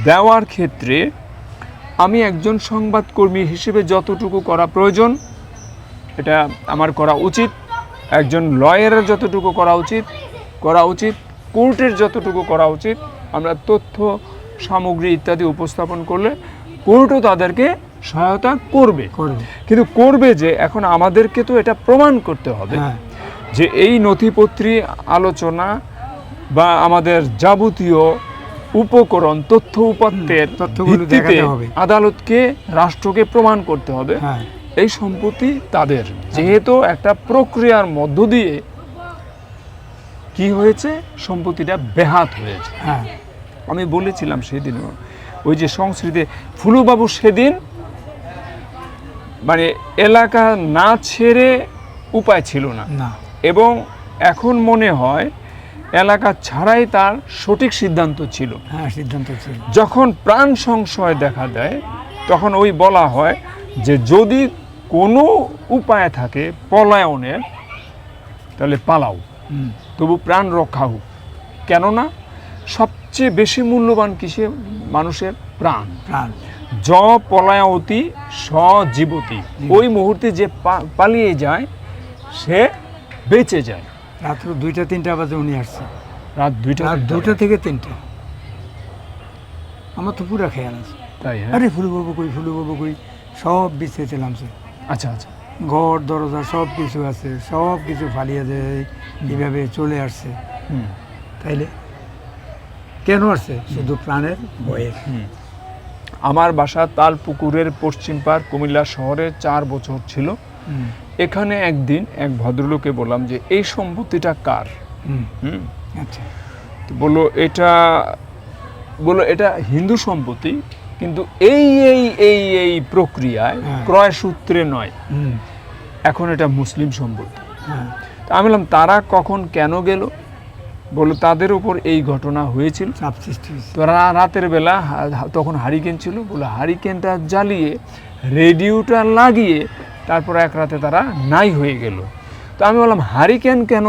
দেওয়ার ক্ষেত্রে আমি একজন সংবাদকর্মী হিসেবে যতটুকু করা প্রয়োজন এটা আমার করা উচিত, একজন লয়ারের যতটুকু করা উচিত, কোর্টের যতটুকু করা উচিত, আমরা তথ্য সামগ্রী ইত্যাদি উপস্থাপন করলে কোর্টও তাদেরকে সহায়তা করবে। কিন্তু করবে যে, এখন আমাদেরকে তো এটা প্রমাণ করতে হবে যে এই নথিপত্রী আলোচনা বা আমাদের যাবতীয় উপকরণ, তথ্য উপাত্তের ভিত্তিতে আদালতকে, রাষ্ট্রকে প্রমাণ করতে হবে এই সম্পত্তি তাদের। যেহেতু একটা প্রক্রিয়ার মধ্য দিয়ে কি হয়েছে, সম্পত্তিটা বেহাত হয়েছে। আমি বলেছিলাম সেদিন, ওই যে সংস্কৃতি ফুলুবাবু সেদিন মানে এলাকা না ছেড়ে উপায় ছিল না, এবং এখন মনে হয় এলাকা ছাড়াই তার সঠিক সিদ্ধান্ত ছিল। যখন প্রাণ সংশয় দেখা দেয়, তখন ওই বলা হয় যে যদি কোনো উপায় থাকে পলায়নের, তাহলে পালাও, তবু প্রাণ রক্ষা হোক। কেননা সবচেয়ে বেশি মূল্যবান কিসে? মানুষের প্রাণ। য পলায়তি স জীবতি। ওই মুহূর্তে যে পালিয়ে যায় সে বেঁচে যায়। রাত্র 2টা-3টা বাজে উনি আসছে, রাত 2টা থেকে 3টা। আমার তো পুরা খেয়াল আছে। তাই? আরে ফুলুবাবু কই, সব বিছাইতে নামছে। আচ্ছা আচ্ছা। ঘর দরজা সব কিছু আছে, সব কিছু ফালিয়ে দেয়, এইভাবে চলে আসছে। তাইলে কেন আসছে? শুধু প্রাণের ভয়ে। আমার বাসা তালপুকুরের পশ্চিম পাড়, কুমিল্লা শহরে 4 বছর ছিল। এখানে একদিন এক ভদ্রলোককে বললাম যে এই সম্পত্তিটা কার? আচ্ছা। তো বললো এটা হিন্দু সম্পত্তি, কিন্তু এই প্রক্রিয়ায় ক্রয় সূত্রে নয়, এখন এটা মুসলিম সম্পত্তি। তো আমি বললাম তারা কখন কেন গেল? বললো তাদের উপর এই ঘটনা হয়েছিল। তো রাতের বেলা তখন হারিকেন ছিল, বললো হারিকেনটা জ্বালিয়ে রেডিওটা লাগিয়ে তারপর এক রাতে তারা নাই হয়ে গেল। তো আমি বললাম হারিকেন কেন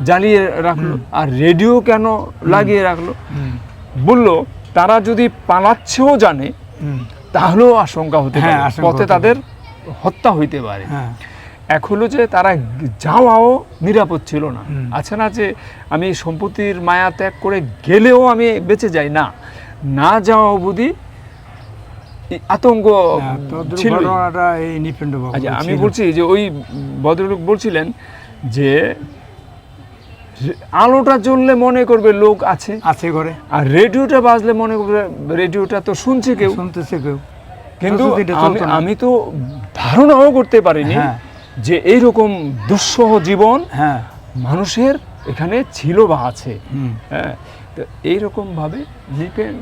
জ্বালিয়ে রাখলো আর রেডিও কেন লাগিয়ে রাখলো? বললো তারা যদি পালাচ্ছেও জানে তাহলেও আশঙ্কা হতে পারে, পথে তাদের হত্যা হইতে পারে। এক হলো যে তারা যাওয়াও নিরাপদ ছিল না। আছে না যে আমি সম্পত্তির মায়া ত্যাগ করে গেলেও আমি বেঁচে যাই, না যাওয়া অবধি আতঙ্ক ছিল। আচ্ছা, আমি বলছি যে ওই ভদ্রলোক বলছিলেন যে আলোটা জ্বললে মনে করবে লোক আছে ঘরে, আর রেডিওটা বাজলে মনে করবে রেডিওটা তো শুনছে কেউ। কিন্তু আমি তো ধারণাও করতে পারিনি যে এইরকম দুঃসহ জীবন মানুষের এখানে ছিল বা আছে। তো এইরকমভাবে নৃপেন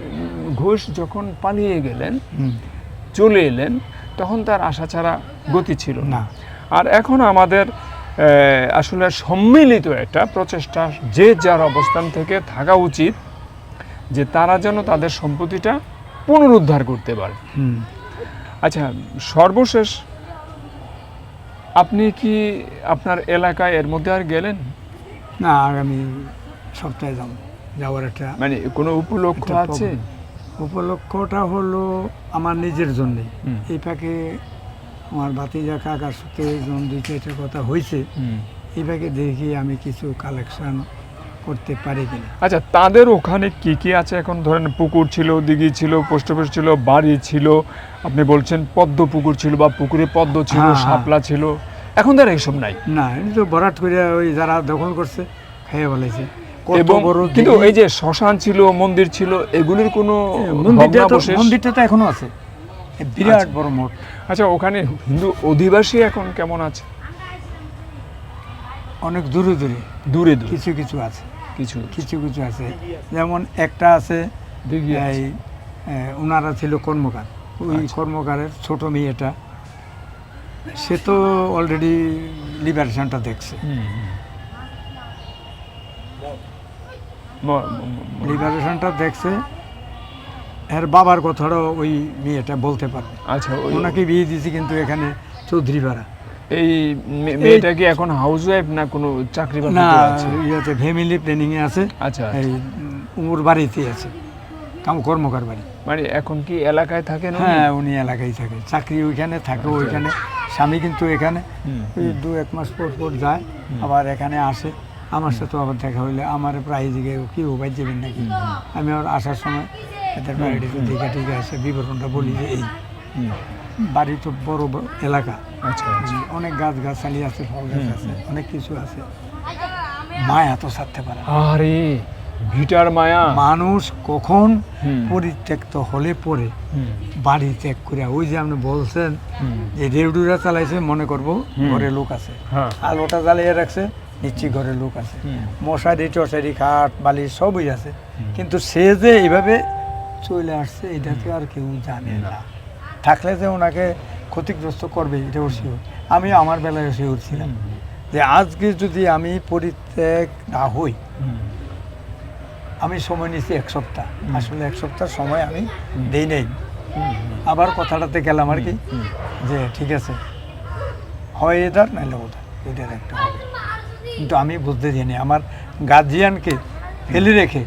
ঘোষ যখন পালিয়ে গেলেন, হুম। চলে এলেন, তখন তার আশা ছাড়া গতি ছিল না। না। আর এখন আমাদের আসলে সম্মিলিত একটা প্রচেষ্টা, যে যার অবস্থান থেকে থাকা উচিত, যে তারা যেন তাদের সম্পত্তিটা পুনরুদ্ধার করতে পারে। হুম। আচ্ছা, সর্বশেষ আপনি কি আপনার এলাকায় এর মধ্যে আর গেলেন? না, আগামী সপ্তাহে যাওয়ার একটা মানে কোনো উপলক্ষ একটা আছে? উপলক্ষটা হলো আমার নিজের জন্যে। হুম। এই ফাঁকে আমার ভাতিজা কাকার সাথে যখন দুই চারটা কথা হয়েছে, এই ফাঁকে দেখি আমি কিছু কালেকশন করতে পারি কিনা। আচ্ছা, তাদের ওখানে কি কি আছে এখন? ধরেন পুকুর ছিল, দিঘি ছিল, পোস্ট অফিস ছিল, বাড়ি ছিল, আপনি বলছেন পদ্ম পুকুর ছিল বা পুকুরে পদ্ম ছিল, হ্যাঁ, হ্যাঁ। শাপলা ছিল, এখন তার এইসব নাই। না, এই তো ভরাট করে ওই যারা দখল করছে খাইয়ে বলেছে। এবং কিন্তু এই যে শ্মশান ছিল, মন্দির ছিল, এগুলির কোনো ভগ্নাবশেষ? মন্দিরটা তো এখনো আছে, বিরাট আচ্ছা। বড় মঠ। আচ্ছা, ওখানে হিন্দু অধিবাসী এখন কেমন আছে? অনেক দূরে দূরে দূরে দূরে কিছু কিছু আছে, কিছু কিছু কিছু আছে। যেমন একটা আছে, দিঘি আছে। এই ওনারা ছিল কর্মকার, ওই আচ্ছা। কর্মকারের ছোট মেয়েটা, সে তো অলরেডি লিবারেশনটা দেখছে। লিবারেশনটা দেখছে, এর বাবার কথাটাও ওই মেয়েটা বলতে পারবে। আচ্ছা, ওনাকে বিয়ে দিয়েছি কিন্তু এখানে চৌধুরী পাড়া। এই মেয়েটা কি এখন হাউস ওয়াইফ না কোনো চাকরি না, বাকরি আছে? ইয়েতে ফ্যামিলি প্ল্যানিংয়ে আছে। আচ্ছা, এই ওর বাড়িতে আছে, কর্মকার বাড়ি। মানে এখন কি এলাকায় থাকেন উনি? হ্যাঁ, উনি এলাকায় থাকে, চাকরি ওইখানে থাকে, ওইখানে স্বামী কিন্তু এখানে হুম, ওই 2-1 মাস পর পর যায়, আবার এখানে আসে। আমার সাথে আবার দেখা হইলে আমার প্রায় দিকে কি উপায় যাবেন নাকি, আমি আর আসার সময় এদের বাড়িতে দেখে টিকে আসে, বিবরণটা বলি যে এই হুম। বাড়ি তো বড় এলাকা, আচ্ছা, আচ্ছা। অনেক গাছগাছালি আছে, ফল গাছ আছে, অনেক কিছু আছে। মায়া তো ছাড়তে পারে না। আরে ভিটার মায়া। মানুষ কখন হুম। পরিত্যক্ত হলে পরে হুম, বাড়ি ত্যাগ করে, ওই যে আপনি বলছেন হুম। যে রেডিওটা চালাইছে, মনে করবো ঘরে লোক আছে, হ্যাঁ। আলোটা জ্বালিয়ে রাখছে, নিশ্চয়ই ঘরে লোক আছে, হুম। মশারি টশারি খাট বালিশ সবই আছে, কিন্তু সে যে এইভাবে চলে আসছে এটা তো আর কেউ জানে না। থাকলে যে ওনাকে ক্ষতিগ্রস্ত করবে এটা ওর শিওর। আমি আমার বেলায় শিওর ছিলাম যে আজকে যদি আমি পরিত্যাগ না হই, আমি সময় নিয়েছি 1 সপ্তাহ, আসলে 1 সপ্তাহ সময় আমি দেই নাই। আবার কথাটাতে গেলাম আর কি, যে ঠিক আছে হয় এটার নাহলে ওটা, এটার একটা হবে। কিন্তু আমি বুঝতে দিইনি, আমার গার্জিয়ানকে ফেলে রেখে,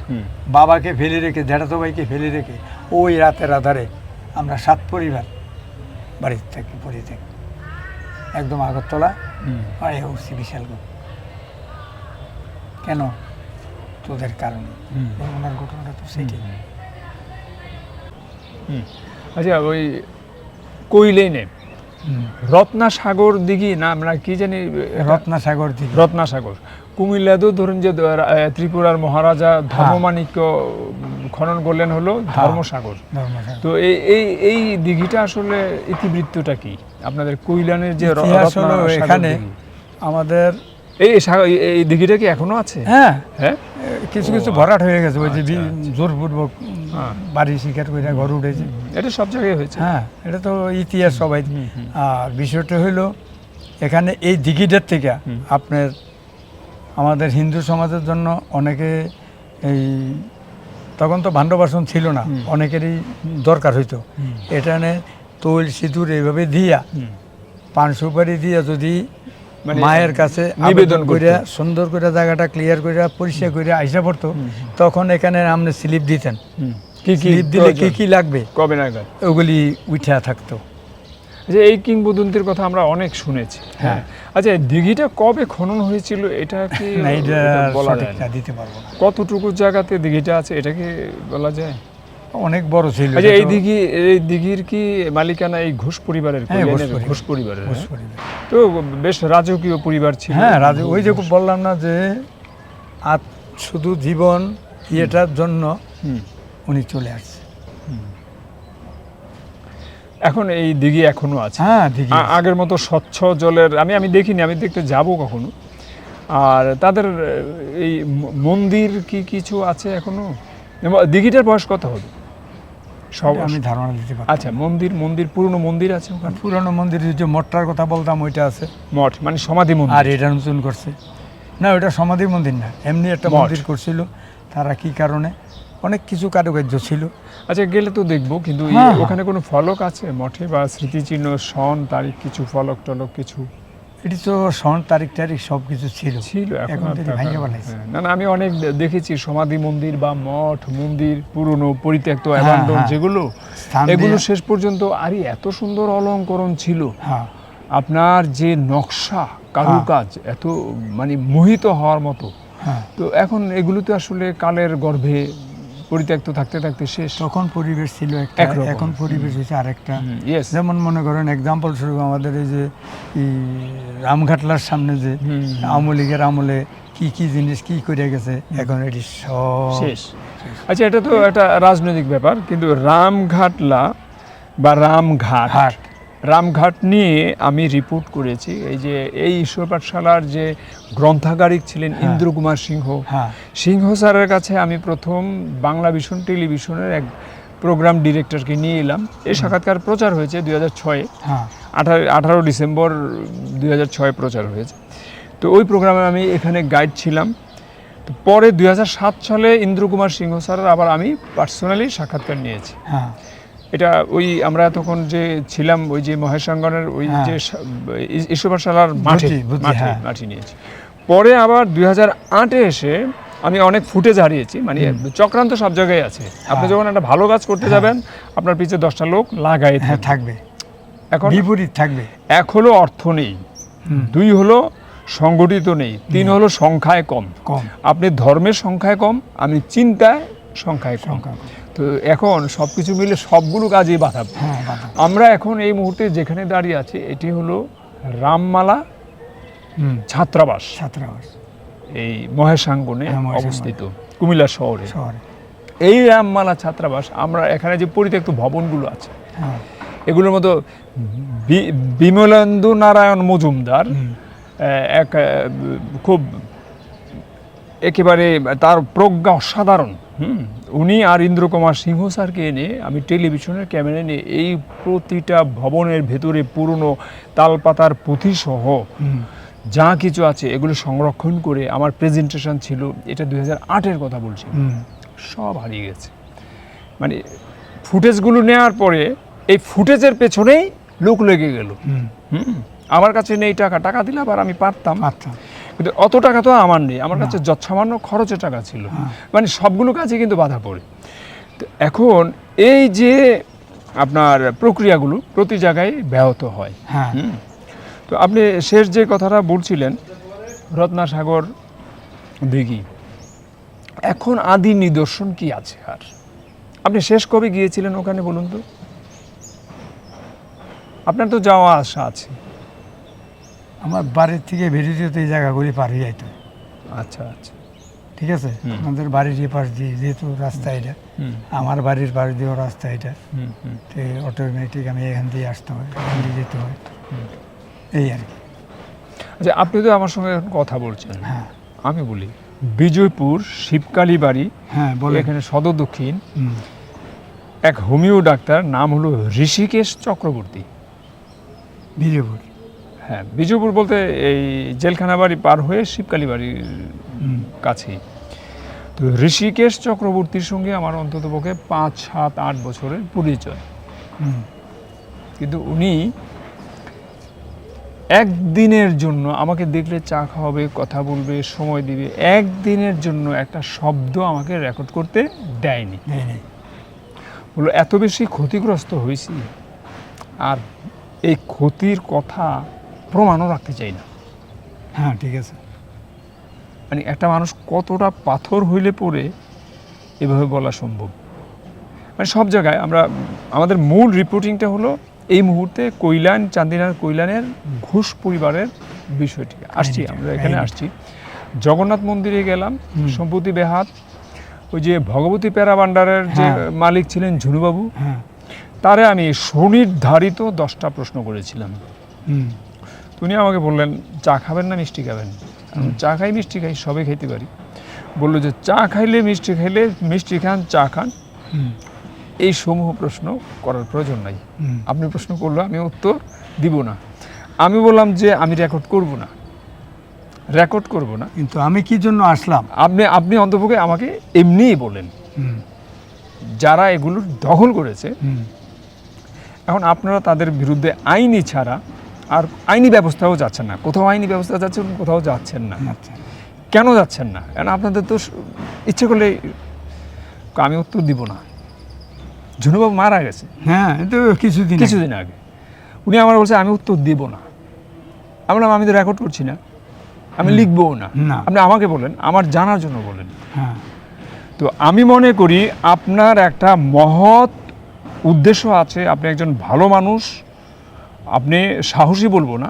বাবাকে ফেলে রেখে, জ্যাঠাতো ভাইকে ফেলে রেখে, ওই রাতের আধারে আমরা 7 পরিবার বাড়িতে থাকি, পড়ে থাকি একদম আগরতলা আর উঠছি বিশালগড়। কেন? তোদের কারণে। ওনার ঘটনাটা তো সেটাই। আচ্ছা, ওই কইলেই নেই রত্নাসাগর দিঘি না, আমরা কি জানি, রত্নাসাগর দিকে। রত্নাসাগর কুমিল্লাতেও ধরুন যে ত্রিপুরার মহারাজা ধর্মমাণিক্য খনন করলেন হলো ধর্মসাগর। তো এই এই এই দিঘিটা আসলে ইতিবৃত্তটা কি আপনাদের কৈলানের যে এখানে আমাদের এই দিঘিটা কি এখনো আছে? হ্যাঁ, হ্যাঁ, কিছু কিছু ভরাট হয়ে গেছে, ওই যে আচ্ছা। জোরপূর্বক বাড়ি শিকার করে ঘর উঠেছে। এটা সব জায়গায় হয়েছে। হ্যাঁ, এটা তো ইতিহাস সবাই। আর বিষয়টা হইলো এখানে এই দিঘিটার থেকে আপনার আমাদের হিন্দু সমাজের জন্য অনেকে, এই তখন তো ভাণ্ড বাসন ছিল না, অনেকেরই দরকার হইতো। এখানে তৈল সিঁদুর এইভাবে দিয়া, পান সুপারি দিয়া যদি মায়ের কাছে নিবেদন করিয়া সুন্দর করে জায়গাটা ক্লিয়ার করিয়া পরিষ্কার করিয়া আইসা পড়তো, তখন এখানে আপনি স্লিপ দিতেন, স্লিপ দিলে কি কি লাগবে কবে নাগাদ ওগুলি উঠা থাকতো। যে এই কিংবদন্তির কথা আমরা অনেক শুনেছি। হ্যাঁ, আচ্ছা, দিঘিটা কবে খনন হয়েছিল এটা কি বলা যায় না? দিতে পারবো না। কতটুকু জায়গাতে দিঘিটা আছে এটা কি বলা যায়? অনেক বড় ছিল। আচ্ছা, এই দিঘির কি মালিকানা এই ঘোষ পরিবারের? ঘোষ পরিবারের। তো বেশ রাজকীয় পরিবার ছিল। হ্যাঁ, ওই যে বললাম না যে শুধু জীবন ইয়েটার জন্য উনি চলে আসছে। এখন এই দিঘি এখনো আছে? হ্যাঁ, দিঘি আগের মতো স্বচ্ছ জলের আমি দেখিনি, আমি দেখতে যাব কখনো। আর তাদের এই মন্দির কি কিছু আছে এখনো? দিঘিটার বয়স কত হবে? সব আমি ধারণা দিতে পারি। আচ্ছা, মন্দির পুরনো মন্দির আছে ওখানে? পুরানো মন্দির যে মঠটার কথা বলতাম ওইটা আছে, মঠ মানে সমাধি আর মন্দির। এটা নতুন করছে না, ওটা সমাধি মন্দির না, এমনি একটা মঠ। মন্দির করছিল তারা, কি কারণে অনেক কিছু কারুকার্য ছিল। আচ্ছা, গেলে তো দেখবো, কিন্তু হ্যাঁ। ওখানে কোনো ফলক আছে মঠে বা স্মৃতিচিহ্ন, সন তারিখ কিছু ফলক টলক কিছু এটি তো সন তারিখ সব কিছু ছিল, এখন আর থেকে থাকা- ভাঙিয়ে বানাইছে। হ্যাঁ, না আমি অনেক দেখেছি সমাধি মন্দির বা মঠ মন্দির পুরনো পরিত্যক্ত হ্যাঁ, অ্যাবান্ডন হ্যাঁ। যেগুলো, স্থান এগুলো দিয়ে- শেষ পর্যন্ত আরে এত সুন্দর অলঙ্করণ ছিল, হ্যাঁ, আপনার যে নকশা কারুকাজ এত মানে মোহিত হওয়ার মতো। হ্যাঁ। তো এখন এগুলো তো আসলে কালের গর্ভে পরিত্যক্ত থাকতে থাকতে শেষ। তখন পরিবেশ ছিল একটা, একরকম। এখন পরিবেশ হয়েছে আরেকটা। ইয়েস। যেমন মনে করেন এক্সাম্পল স্বরূপ আমাদের এই যে এই রামঘাটলার সামনে যে আওয়ামী লীগের আমলে কি কি জিনিস কি করে গেছে, এখন এটি সব শেষ। আচ্ছা, এটা তো একটা রাজনৈতিক ব্যাপার, কিন্তু রামঘাটলা বা হাট। রামঘাট নিয়ে আমি রিপোর্ট করেছি। এই যে এই ঈশ্বর পাঠশালার যে গ্রন্থাগারিক ছিলেন ইন্দ্র কুমার সিংহ, হ্যাঁ, সিংহ স্যারের কাছে আমি প্রথম বাংলা ভিশন টেলিভিশনের এক প্রোগ্রাম ডিরেক্টরকে নিয়ে এলাম। এই সাক্ষাৎকার প্রচার হয়েছে 2006-এ, হ্যাঁ, 18 ডিসেম্বর 2006 প্রচার হয়েছে। তো ওই প্রোগ্রামে আমি এখানে গাইড ছিলাম। তো পরে 2007 সালে ইন্দ্র কুমার সিংহ স্যারের আবার আমি পার্সোনালি সাক্ষাৎকার নিয়েছি। হ্যাঁ, এটা ওই আমরা তখন যে ছিলাম ওই যে মহেশাঙ্গনের ওই হ্যাঁ। যে ঈশ্বর পাঠশালার মাঠে বুঝছি, হ্যাঁ। মাঠে নিয়েছি। পরে আবার 2008-এ এসে আমি অনেক ফুটেজ হারিয়েছি, মানে চক্রান্ত সব জায়গায় আছে। আপনি যখন একটা ভালো কাজ করতে যাবেন, আপনার পিছে 10টা লোক লাগাই হ্যাঁ, থাকবে, এখন বিপরীত থাকবে। 1 হলো অর্থ নেই, 2 হলো সংগঠিত নেই, 3 হলো সংখ্যায় কম। আপনি ধর্মের সংখ্যায় কম, আমি চিন্তায় সংখ্যায় কম। তো এখন সব কিছু মিলে সবগুলো কাজেই বাধা। হ্যাঁ, বাধা। আমরা এখন এই মুহূর্তে যেখানে দাঁড়িয়ে আছি, এটি হলো রামমালা ছাত্রাবাস, এই মহেশাঙ্গনে হ্যাঁ, মহেশাঙ্গনে অবস্থিত কুমিল্লা শহরে। এই রামমালা ছাত্রাবাস, আমরা এখানে যে পরিত্যক্ত ভবনগুলো আছে, হ্যাঁ, এগুলোর মতো বিমলেন্দু নারায়ণ মজুমদার এক খুব একেবারে তার প্রজ্ঞা অসাধারণ। উনি আর ইন্দ্র কুমার সিংহ স্যারকে এনে আমি টেলিভিশনের ক্যামেরা নিয়ে এই প্রতিটা ভবনের ভেতরে পুরনো তালপাতার পুঁথিসহ যা কিছু আছে এগুলো সংরক্ষণ করে আমার প্রেজেন্টেশন ছিল। এটা 2008-এর কথা বলছি, সব হারিয়ে গেছে। মানে ফুটেজগুলো নেওয়ার পরে এই ফুটেজের পেছনেই লোক লেগে গেল। আমার কাছে নেই টাকা দিলে আবার আমি পারতাম, কিন্তু অত টাকা তো আমার নেই, আমার কাছে যৎসামান্য খরচের টাকা ছিল। মানে সবগুলো কাজে কিন্তু বাধা পড়ে। তো এখন এই যে আপনার প্রক্রিয়াগুলো প্রতি জায়গায় ব্যাহত হয়। তো আপনি শেষ যে কথাটা বলছিলেন রত্নাসাগর দিঘি, এখন আদি নিদর্শন কি আছে? আর আপনি শেষ কবে গিয়েছিলেন ওখানে বলুন তো? আপনার তো যাওয়া আসা আছে। আমার বাড়ির থেকে বেরিয়ে যেতে এই জায়গাগুলি পার হয়ে যাইতো। আচ্ছা আচ্ছা, ঠিক আছে। আমাদের বাড়ির পাশ দিয়ে যেহেতু রাস্তা এটা, আমার বাড়ির পাশ দিয়েও রাস্তা এটা, তো অটোমেটিক আমি এখান দিয়ে আসতে হয়, এখান দিয়ে যেতে হয়, এই আর কি। আচ্ছা, আপনি তো আমার সঙ্গে এখন কথা বলছেন, হ্যাঁ, আমি বলি বিজয়পুর শিবকালী বাড়ি, হ্যাঁ, বলে এখানে সদর দক্ষিণ এক হোমিও ডাক্তার, নাম হলো ঋষিকেশ চক্রবর্তী। বিজয়পুর, হ্যাঁ, বিজয়পুর বলতে এই জেলখানা বাড়ি পার হয়ে শিবকালী বাড়ির কাছেই। তো ঋষিকেশ চক্রবর্তীর সঙ্গে আমার অন্ততপক্ষে 5, 7, 8 বছরের পরিচয়। কিন্তু উনি একদিনের জন্য আমাকে দেখলে চা খাওয়াবে, কথা বলবে, সময় দিবে, একদিনের জন্য একটা শব্দ আমাকে রেকর্ড করতে দেয়নি। বললো এত বেশি ক্ষতিগ্রস্ত হয়েছি, আর এই ক্ষতির কথা প্রমাণও রাখতে চাই না। হ্যাঁ, ঠিক আছে। মানে একটা মানুষ কতটা পাথর হইলে পরে এভাবে বলা সম্ভব? মানে সব জায়গায় আমরা আমাদের মূল রিপোর্টিংটা হলো এই মুহূর্তে কৈলান, চান্দিনার কৈলানের ঘোষ পরিবারের বিষয়টি আসছি, আমরা এখানে আসছি। জগন্নাথ মন্দিরে গেলাম, সম্পত্তি বেহাত, ওই যে ভগবতী প্যারা ভান্ডারের যে মালিক ছিলেন ঝুনুবাবু, তারে আমি সুনির্ধারিত 10টা প্রশ্ন করেছিলাম। উনি আমাকে বললেন, চা খাবেন না মিষ্টি খাবেন? চা খাই মিষ্টি খাই সবই খাইতে পারি। বললো যে চা খাইলে মিষ্টি খান চা খান, এই সমূহ প্রশ্ন করার প্রয়োজন নাই। আপনি প্রশ্ন করলো আমি উত্তর দিব না। আমি বললাম যে আমি রেকর্ড করব না। কিন্তু আমি কি জন্য আসলাম? আপনি অন্তপক্ষে আমাকে এমনিই বলেন যারা এগুলো দখল করেছে, এখন আপনারা তাদের বিরুদ্ধে আইনি ছাড়া আর আইনি ব্যবস্থাও যাচ্ছেন না। কোথাও আইনি ব্যবস্থা যাচ্ছেন, কোথাও যাচ্ছেন না। আচ্ছা, কেন যাচ্ছেন না? কারণ আপনাদের তো ইচ্ছে করলে আমি উত্তর দিব না। ঝুনুবাবু মারা গেছে, হ্যাঁ, তো কিছুদিন আগে উনি আমার বলছে আমি উত্তর দিব না। আমি বললাম আমি তো রেকর্ড করছি না, আমি লিখবও না। আপনি আমাকে বলেন, আমার জানার জন্য বলেন। তো আমি মনে করি আপনার একটা মহৎ উদ্দেশ্য আছে, আপনি একজন ভালো মানুষ, আপনি সাহসী বলবো না,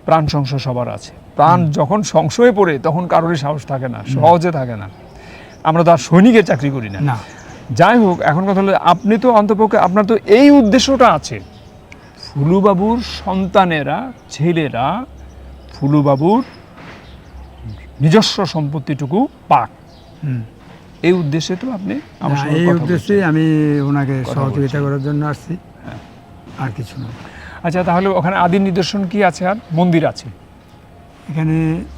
প্রাণ সংশয় সবার আছে। প্রাণ যখন সংশয়ে পড়ে তখন কারোরই সাহস থাকে না, সহজে থাকে না। আমরা তো আর সৈনিকের চাকরি করি না। যাই হোক, এখন কথা হলো আপনি তো অন্তপক্ষে আপনার তো এই উদ্দেশ্যটা আছে, ফুলুবাবুর সন্তানেরা, ছেলেরা ফুলুবাবুর নিজস্ব সম্পত্তিটুকু পাক, এই উদ্দেশ্যে তো আপনি এই উদ্দেশ্যে আমি ওনাকে সহযোগিতা করার জন্য আসছি, আর কিছু না। আচ্ছা, তাহলে ওখানে আদি নিদর্শন কি আছে? আর মন্দির আছে এখানে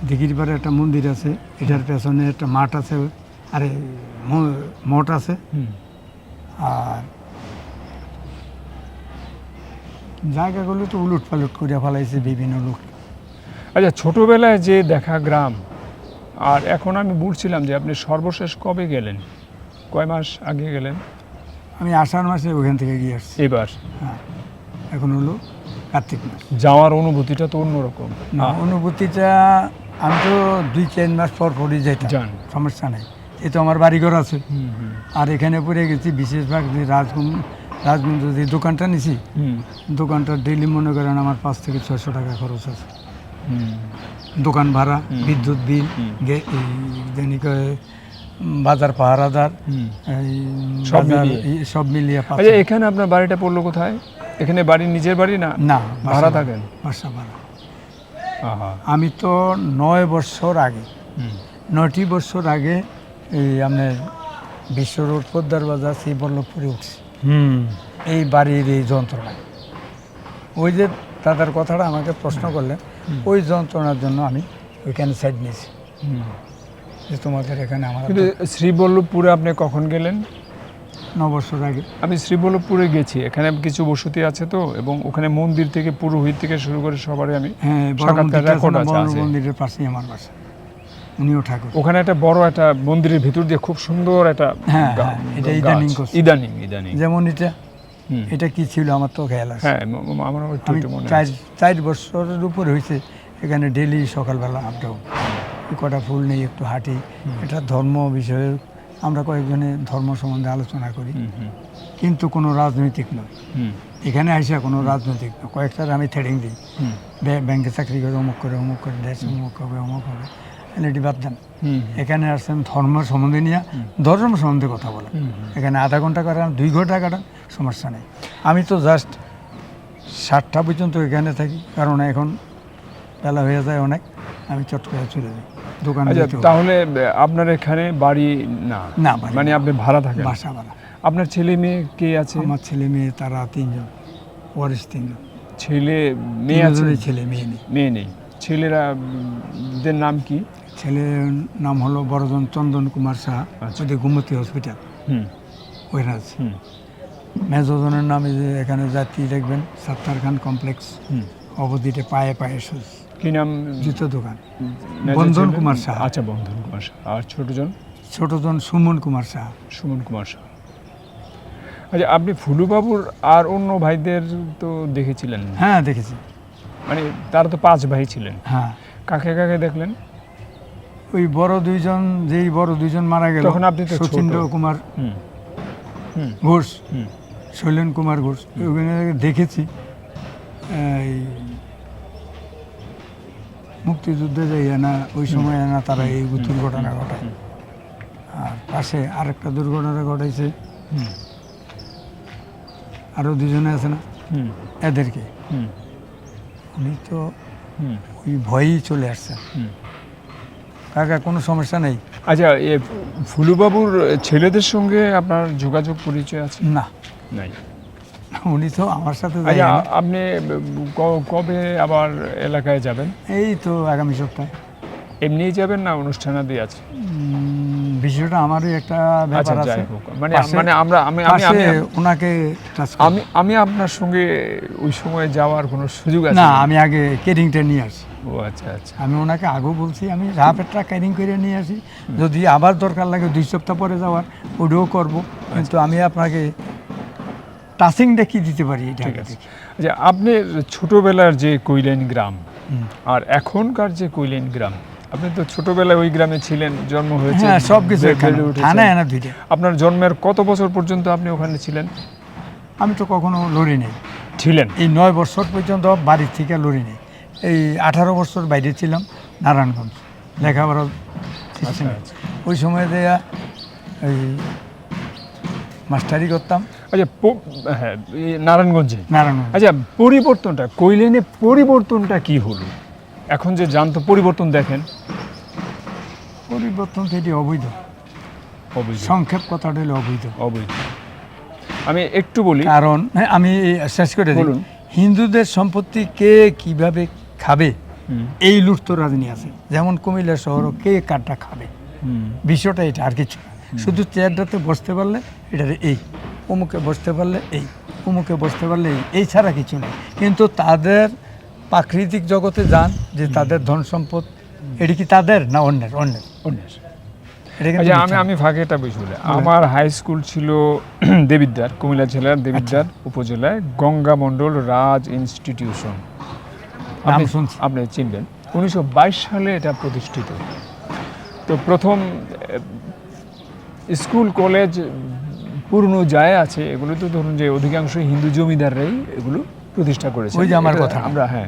দিঘির পাড়ে একটা মন্দির আছে, এটার পেছনে একটা মাঠ আছে, আরে মঠ আছে, আর জায়গাগুলো তো উলট পালট করে ফেলাইছে বিভিন্ন লোক। আচ্ছা, ছোটবেলায় যে দেখা গ্রাম, আর এখন আমি বলছিলাম যে আপনি সর্বশেষ কবে গেলেন, কয় মাস আগে গেলেন? আমি আষাঢ় মাসে ওখান থেকে গিয়ে আসছি এবার। হ্যাঁ, এখন হলো কার্তিক মাস। যাওয়ার অনুভূতিটা তো অন্যরকম। অনুভূতিটা আমি তো 2-4 মাস পরই যাইতাম, সমস্যা নেই। এই তো আমার বাড়িঘর আছে, আর এখানে পড়ে গেছি বিশেষভাগ যে রাজগঞ্জ যে দোকানটা নিছি, দোকানটা ডেইলি মনে করেন আমার 500 থেকে 600 টাকা খরচ আছে। দোকান ভাড়া, বিদ্যুৎ বিল, বাজার পাহারাদার, সব মিলিয়ে। আচ্ছা, এখানে আপনার বাড়িটা পড়লো কোথায়? এখানে বাড়ি নিজের বাড়ি না? না, ভাড়া থাকেন? বাসা ভাড়া। আমি তো 9 বছর আগে, 9টি বছর আগে এই আপনার বিশ্ব রোড পোদ্দার বাজার সেই বল্লভপুরে উঠছি, এই বাড়ির এই যন্ত্রণা। ওই যে দাদার কথাটা আমাকে প্রশ্ন করলেন, ওই যন্ত্রণার জন্য আমি ওইখানে সাইড নিয়েছি যে তোমাদের এখানে আমার। কিন্তু শ্রীবল্লভপুরে আপনি কখন গেলেন? 9 বছর আগে। আমি শ্রীবল্লভপুরে গেছি, এখানে কিছু বসতি আছে তো, এবং ওখানে মন্দির থেকে পুরোহিত থেকে শুরু করে সবারই আমি মন্দিরের পাশেই আমার বাসা, উনিও ঠাকুর। ওখানে একটা বড় একটা মন্দিরের ভিতর দিয়ে খুব সুন্দর একটা, এটা ইদানিং যেমন এটা কি ছিল আমার তো খেয়াল আছে। হ্যাঁ, আমার একটু মনে আছে। 4 বছরের উপরে হয়েছে এখানে ডেইলি সকালবেলা আপ ডাউন, কটা ফুল নেই একটু হাঁটি। এটা ধর্ম বিষয়ে আমরা কয়েকজনে ধর্ম সম্বন্ধে আলোচনা করি, কিন্তু কোনো রাজনৈতিক নয়। এখানে আসা কোনো রাজনৈতিক নয়। কয়েকটার আমি থ্রেডিং দিই, ব্যাংকে চাকরি করে অমুক করে দেশ অমুক হবে এটি বাদ দেন। এখানে আসছেন ধর্ম সম্বন্ধে নিয়ে, ধর্ম সম্বন্ধে কথা বলেন। এখানে আধা ঘন্টা কাটান, 2 ঘন্টা কাটান, সমস্যা নেই। আমি তো জাস্ট 7টা পর্যন্ত এখানে থাকি, কারণ এখন বেলা হয়ে যায় অনেক, আমি চট করে চলে যাই দোকানে। তাহলে আপনার এখানে বাড়ি না? না, মানে আপনি ভাড়া থাকেন? বাসা ভাড়া। আপনার ছেলে মেয়ে কে আছে? আমার ছেলে মেয়ে তারা 3 জন, ওয়ারিশ 3 জন। ছেলে মেয়ে আছে? ছেলে মেয়ে নেই। ছেলেরা দের নাম কি? ছেলের নাম হলো বড়জন চন্দন কুমার সাহা, ওই গুমতি হসপিটাল ওইখানে আছে। মেজজনের নাম এখানে যাত্রী দেখবেন সাত্তার খান কমপ্লেক্স, অবধিতে পায়ে সুজ। কি নাম? জুতো দোকান। বন্ধন কুমার সাহা। আচ্ছা, বন্ধন কুমার সাহা। আর ছোটজন সুমন কুমার সাহা। আচ্ছা, আপনি ফুলুবাবুর আর অন্য ভাইদের তো দেখেছিলেন? হ্যাঁ, দেখেছি। মানে তারা তো 5 ভাই ছিলেন। হ্যাঁ। কাকে দেখলেন? ওই বড় 2জন মারা গেল, তখন আপনি তো সচিন্দ্র কুমার ঘোষ, শৈলেন কুমার ঘোষ, ওখানে দেখেছি। এই মুক্তিযুদ্ধে যাই না, ওই সময় না তারা এই দুর্ঘটনা ঘটায়। আর পাশে আরেকটা দুর্ঘটনা ঘটাইছে, আরো 2 জনে আছে না, এদেরকে উনি তো ওই ভয়েই চলে আসছেন। কাকা কোনো সমস্যা নেই। আচ্ছা, ফুলুবাবুর ছেলেদের সঙ্গে আপনার যোগাযোগ পরিচয় আছে? না, নাই। উনি তো আমার সাথে যায় আচ্ছা, না। আপনি কবে আবার এলাকায় যাবেন? এই তো আগামী সপ্তাহে। এমনিই যাবেন না অনুষ্ঠানাদি আছে? বিষয়টা আমারই একটা আচ্ছা, ব্যাপার যাই আছে। হোক, মানে পাশে- মানে আমরা আমি আমি পাশে আমি ওনাকে touch করব। আমি আপনার সঙ্গে ওই সময় যাওয়ার কোনো সুযোগ আছে? না, আমি আগে কেরিংটা নিয়ে আসি। ও আচ্ছা আচ্ছা। আমি ওনাকে আগেও বলছি আমি রাফেরটা ক্যারিং করে নিয়ে আসি, যদি আবার দরকার লাগে 2 সপ্তাহ পরে যাওয়ার ওটাও করব, কিন্তু আমি আপনাকে টাচিং দেখিয়ে দিতে পারি এটা ঠিক আগে আছে। থেকে। আচ্ছা, আপনার ছোটবেলার যে কৈলেন গ্রাম আর এখনকার যে কৈলেন গ্রাম, আপনি তো ছোটবেলায় ওই গ্রামে ছিলেন, জন্ম হয়েছে, হ্যাঁ, সব কিছু বেড়ে উঠেছেন। থানায় আনা দুইটা। আপনার জন্মের কত বছর পর্যন্ত আপনি ওখানে ছিলেন? আমি তো কখনো লড়ি নেই, ছিলেন? এই 9 বছর পর্যন্ত বাড়ির থেকে লড়ি নেই। এই 18 বছর বাইরে ছিলাম নারায়ণগঞ্জ লেখাপড়া সিস্টেমে। আচ্ছা। ওই সময় দেয়া এই মাস্টারি করতাম আচ্ছা, হ্যাঁ, এই নারায়ণগঞ্জে। নারায়ণগঞ্জ। আচ্ছা, পরিবর্তনটা কৈলেনে পরিবর্তনটা কি হলো? এখন যে জানতো পরিবর্তন দেখেন। পরিবর্তন তো এটি অবৈধ, অবৈধ। সংক্ষেপ কথাটা হলো অবৈধ। অবৈধ। আমি একটু বলি। কারণ আমি শেষ করে দিই, বলুন। হিন্দুদের সম্পত্তি কে কিভাবে খাবে এই লুট রাজনী আছে, যেমন কুমিল্লা শহরও কে কারটা খাবে, বিষয়টা এটা, আর কিছু না। শুধু চেয়ারটাতে বসতে পারলে এটা এই, অমুকে বসতে পারলে এই, অমুকে বসতে পারলে এই ছাড়া কিছু নেই। কিন্তু তাদের প্রাকৃতিক জগতে যান যে তাদের ধন সম্পদ, এটি কি তাদের না অন্যের? অন্যের। অন্যের। এটা কিন্তু আচ্ছা, মিথ্যা। আমি ফাঁকে একটা বিষয় বলি। আমার হাই স্কুল ছিল দেবিদ্বার, কুমিল্লা জেলার দেবিদ্বার উপজেলায় গঙ্গা মণ্ডল রাজ ইনস্টিটিউশন। নাম শুনছি। আপনি চিনবেন। 1922 সালে এটা প্রতিষ্ঠিত। তো প্রথম স্কুল কলেজ পুরনো যায় আছে, এগুলো তো ধরুন যে অধিকাংশ হিন্দু জমিদাররাই এগুলো প্রতিষ্ঠা করেছে। ওই যে আমার এটা কথা। আমরা, হ্যাঁ।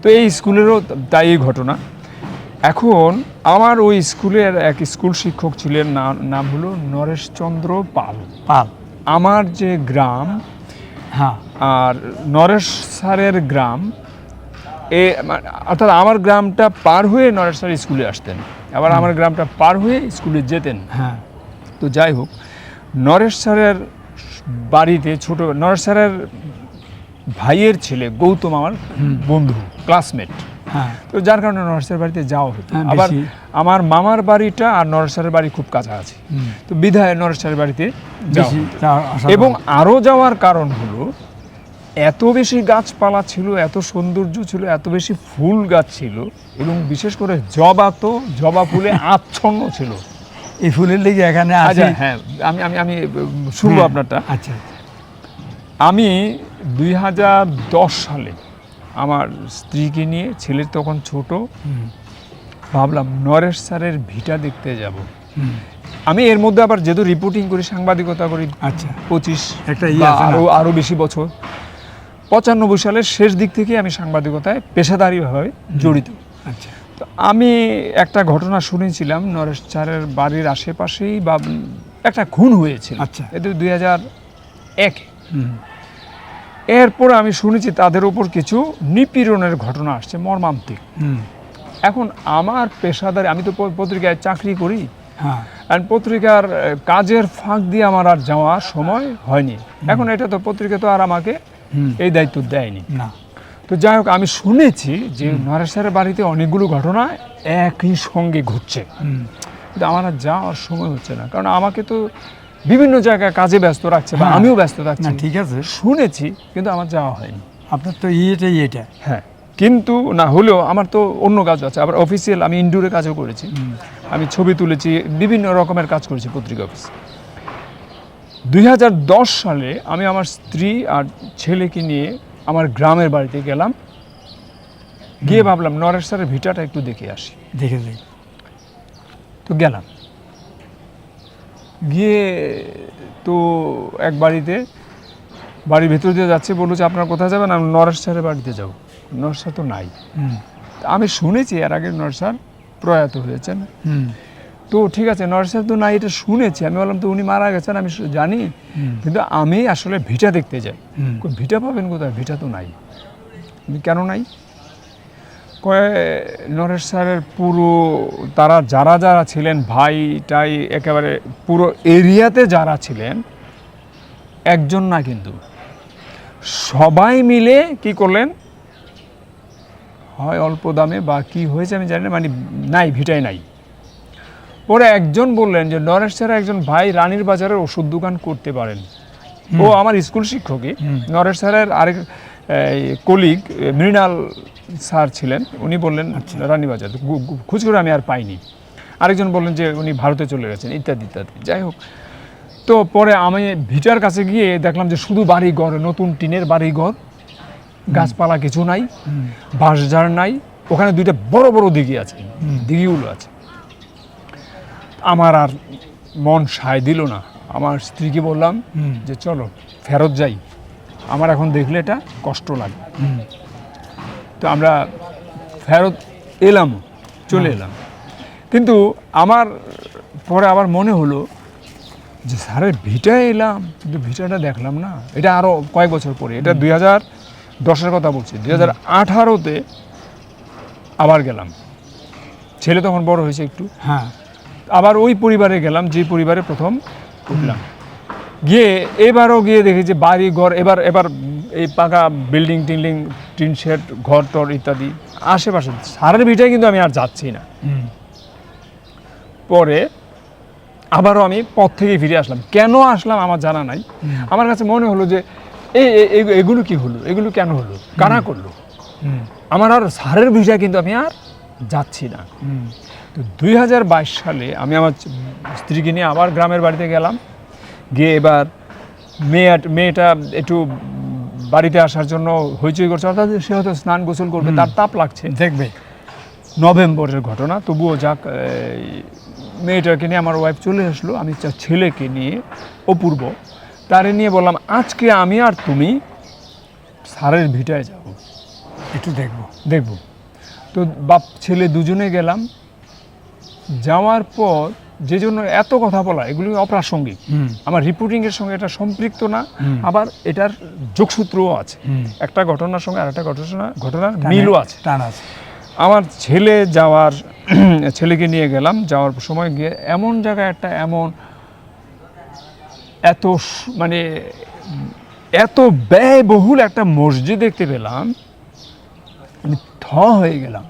তো এই স্কুলেরও তাই এই ঘটনা। এখন আমার ওই স্কুলের এক স্কুল শিক্ষক ছিলেন, নাম হলো নরেশচন্দ্র পাল। পাল। আমার যে গ্রাম হ্যাঁ, আর নরেশ স্যারের গ্রাম, অর্থাৎ আমার গ্রামটা পার হয়ে নরেশ স্যার স্কুলে আসতেন, আবার আমার গ্রামটা পার হয়ে স্কুলে যেতেন। হ্যাঁ। তো যাই হোক, নরেশ স্যারের বাড়িতে নরেশ স্যারের ভাইয়ের ছেলে গৌতম আমার বন্ধু, ক্লাসমেট। হ্যাঁ। তো যার কারণে নরেশ স্যারের বাড়িতে যাওয়া হতো। হ্যাঁ, আবার বেশি। আমার মামার বাড়িটা আর নরেশ স্যারের বাড়ি খুব কাছাকাছি, তো বিধায় নরেশ স্যারের বাড়িতে যাওয়া বেশি হতো। আসা এবং আরও যাওয়ার কারণ হলো এত বেশি গাছপালা ছিল, এত সৌন্দর্য ছিল, এত বেশি ফুল গাছ ছিল, এবং বিশেষ করে জবা ফুলে আচ্ছন্ন ছিল। এই ফুলের লেগে এখানে আচ্ছা, আছে। হ্যাঁ, আমি শুনবো হ্যাঁ, আপনারটা। আচ্ছা। আমি 2010 সালে আমার স্ত্রীকে নিয়ে, ছেলের তখন ছোট, ভাবলাম নরেশ স্যারের ভিটা দেখতে যাব। আমি এর মধ্যে আবার যেহেতু রিপোর্টিং করি, সাংবাদিকতা করি, আচ্ছা। 25 একটা বা আছে না? আরও বেশি বছর, 95 সালের শেষ দিক থেকে আমি সাংবাদিকতায় পেশাদারিভাবে জড়িত। আচ্ছা। তো আমি একটা ঘটনা শুনেছিলাম, নরেশ স্যারের বাড়ির আশেপাশেই বা একটা খুন হয়েছিল। আচ্ছা। এটা 2001। এরপর আমি শুনেছি তাদের উপর কিছু নিপীড়নের ঘটনা আসছে, মর্মান্তিক। এখন আমার পেশাদারি, আমি তো পত্রিকায় চাকরি করি, হ্যাঁ। আর পত্রিকার কাজের ফাঁক দিয়ে আমার আর যাওয়ার সময় হয়নি। এখন এটা তো পত্রিকা তো আর আমাকে এই দায়িত্ব দেয়নি। না। তো যাই হোক, আমি শুনেছি যে নরেশ স্যারের বাড়িতে অনেকগুলো ঘটনা একই সঙ্গে ঘটছে, কিন্তু আমার আর যাওয়ার সময় হচ্ছে না, কারণ আমাকে তো বিভিন্ন জায়গায় কাজে ব্যস্ত রাখছে, বা হ্যাঁ। আমিও ব্যস্ত থাকছি। না, ঠিক আছে। শুনেছি, কিন্তু আমার যাওয়া হয়নি। আপনার তো এটা। হ্যাঁ, কিন্তু না হলেও আমার তো অন্য কাজ আছে, আবার অফিসিয়াল, আমি ইনডোরে কাজও করেছি, আমি ছবি তুলেছি, বিভিন্ন রকমের কাজ করেছি পত্রিকা অফিস। 2010 সালে আমি আমার স্ত্রী আর ছেলেকে নিয়ে আমার গ্রামের বাড়িতে গেলাম, গিয়ে ভাবলাম নরেশ স্যারের ভিটাটা একটু দেখে আসি। দেখে যাই। তো গেলাম, গিয়ে তো এক বাড়ির ভেতর দিয়ে যাচ্ছে, বললো যে আপনার কোথায় যাবেন? আমি নরেশ স্যারের বাড়িতে যাবো। নরেশ স্যার তো নাই। আমি শুনেছি এর আগে নরেশ স্যার প্রয়াত হয়েছেন। তো ঠিক আছে, নরেশ স্যার তো নাই, এটা শুনেছি। আমি বললাম তো উনি মারা গেছেন, আমি জানি, কিন্তু আমি আসলে ভিটা দেখতে যাই। ভিটা পাবেন কোথায়? ভিটা তো নাই। আমি কেন নাই? কয়ে নরেশ স্যারের পুরো তারা যারা যারা ছিলেন ভাইটাই একেবারে পুরো এরিয়াতে যারা ছিলেন একজন না, কিন্তু সবাই মিলে কি করলেন, হয় অল্প দামে বা কি হয়েছে আমি জানি না, মানে নাই, ভিটায় নাই। পরে একজন বললেন যে নরেশ স্যার একজন ভাই রানীর বাজারের ওষুধ দোকান করতে পারেন। ও আমার স্কুল শিক্ষকই, নরেশ স্যারের আরেক কলিগ মৃণাল স্যার ছিলেন, উনি বললেন রানীবাজার, খোঁজ করে আমি আর পাইনি। আরেকজন বললেন যে উনি ভারতে চলে গেছেন, ইত্যাদি ইত্যাদি। যাই হোক, তো পরে আমি ভিটার কাছে গিয়ে দেখলাম যে শুধু বাড়িঘর, নতুন টিনের বাড়িঘর, গাছপালা কিছু নাই, বাঁশঝাড় নাই, ওখানে দুইটা বড় বড় দিঘি আছে, দিঘিগুলো আছে। আমার আর মন সায় দিল না, আমার স্ত্রীকে বললাম যে চলো ফেরত যাই, আমার এখন দেখলে এটা কষ্ট লাগে। তো আমরা ফেরত এলাম, চলে এলাম। কিন্তু আমার পরে আবার মনে হলো যে স্যারের ভিটায় এলাম, কিন্তু ভিটাটা দেখলাম না। এটা আরও কয়েক বছর পরে, এটা 2010-এর কথা বলছি। 2018-তে আবার গেলাম, ছেলে তখন বড় হয়েছে একটু। হ্যাঁ, আবার ওই পরিবারে গেলাম যে পরিবারে প্রথম উঠলাম। গিয়ে এবারও গিয়ে দেখি যে বাড়ি ঘর, এবার এই পাকা বিল্ডিং টিল্ডিং, টিন শেড, ঘর টর ইত্যাদি আশেপাশে। সারের ভিটায় কিন্তু আমি আর যাচ্ছি না। পরে আবারও আমি পথ থেকে ফিরে আসলাম। কেন আসলাম আমার জানা নাই। আমার কাছে মনে হলো যে এগুলো কি হলো, এগুলো কেন হলো, কারা করলো। আমার আর সারের ভিটায় কিন্তু আমি আর যাচ্ছি না। তো 2022 সালে আমি আমার স্ত্রীকে নিয়ে আবার গ্রামের বাড়িতে গেলাম। গিয়ে এবার মেয়েটা একটু বাড়িতে আসার জন্য হইচই করছে, অর্থাৎ সে হয়তো স্নান গোসল করবে, তার তাপ লাগছে, দেখবে নভেম্বরের ঘটনা। তবুও যাক, মেয়েটাকে নিয়ে আমার ওয়াইফ চলে আসলো। আমি ছেলেকে নিয়ে, অপূর্ব, তারে নিয়ে বললাম আজকে আমি আর তুমি সারের ভিটায় যাব, একটু দেখবো। তো বাপ ছেলে দুজনে গেলাম। যাওয়ার পর যে জন্য এত কথা বলা, এগুলি অপ্রাসঙ্গিক। আমার রিপোর্টিংয়ের সঙ্গে এটা সম্পৃক্ত না, আবার এটার যোগসূত্রও আছে। একটা ঘটনার সঙ্গে আরেকটা ঘটনার মিলও আছে, টান আছে। আমার ছেলেকে নিয়ে গেলাম। যাওয়ার সময় গিয়ে এমন জায়গায় একটা এত ব্যয়বহুল একটা মসজিদ দেখতে পেলাম, আমি হয়ে গেলাম।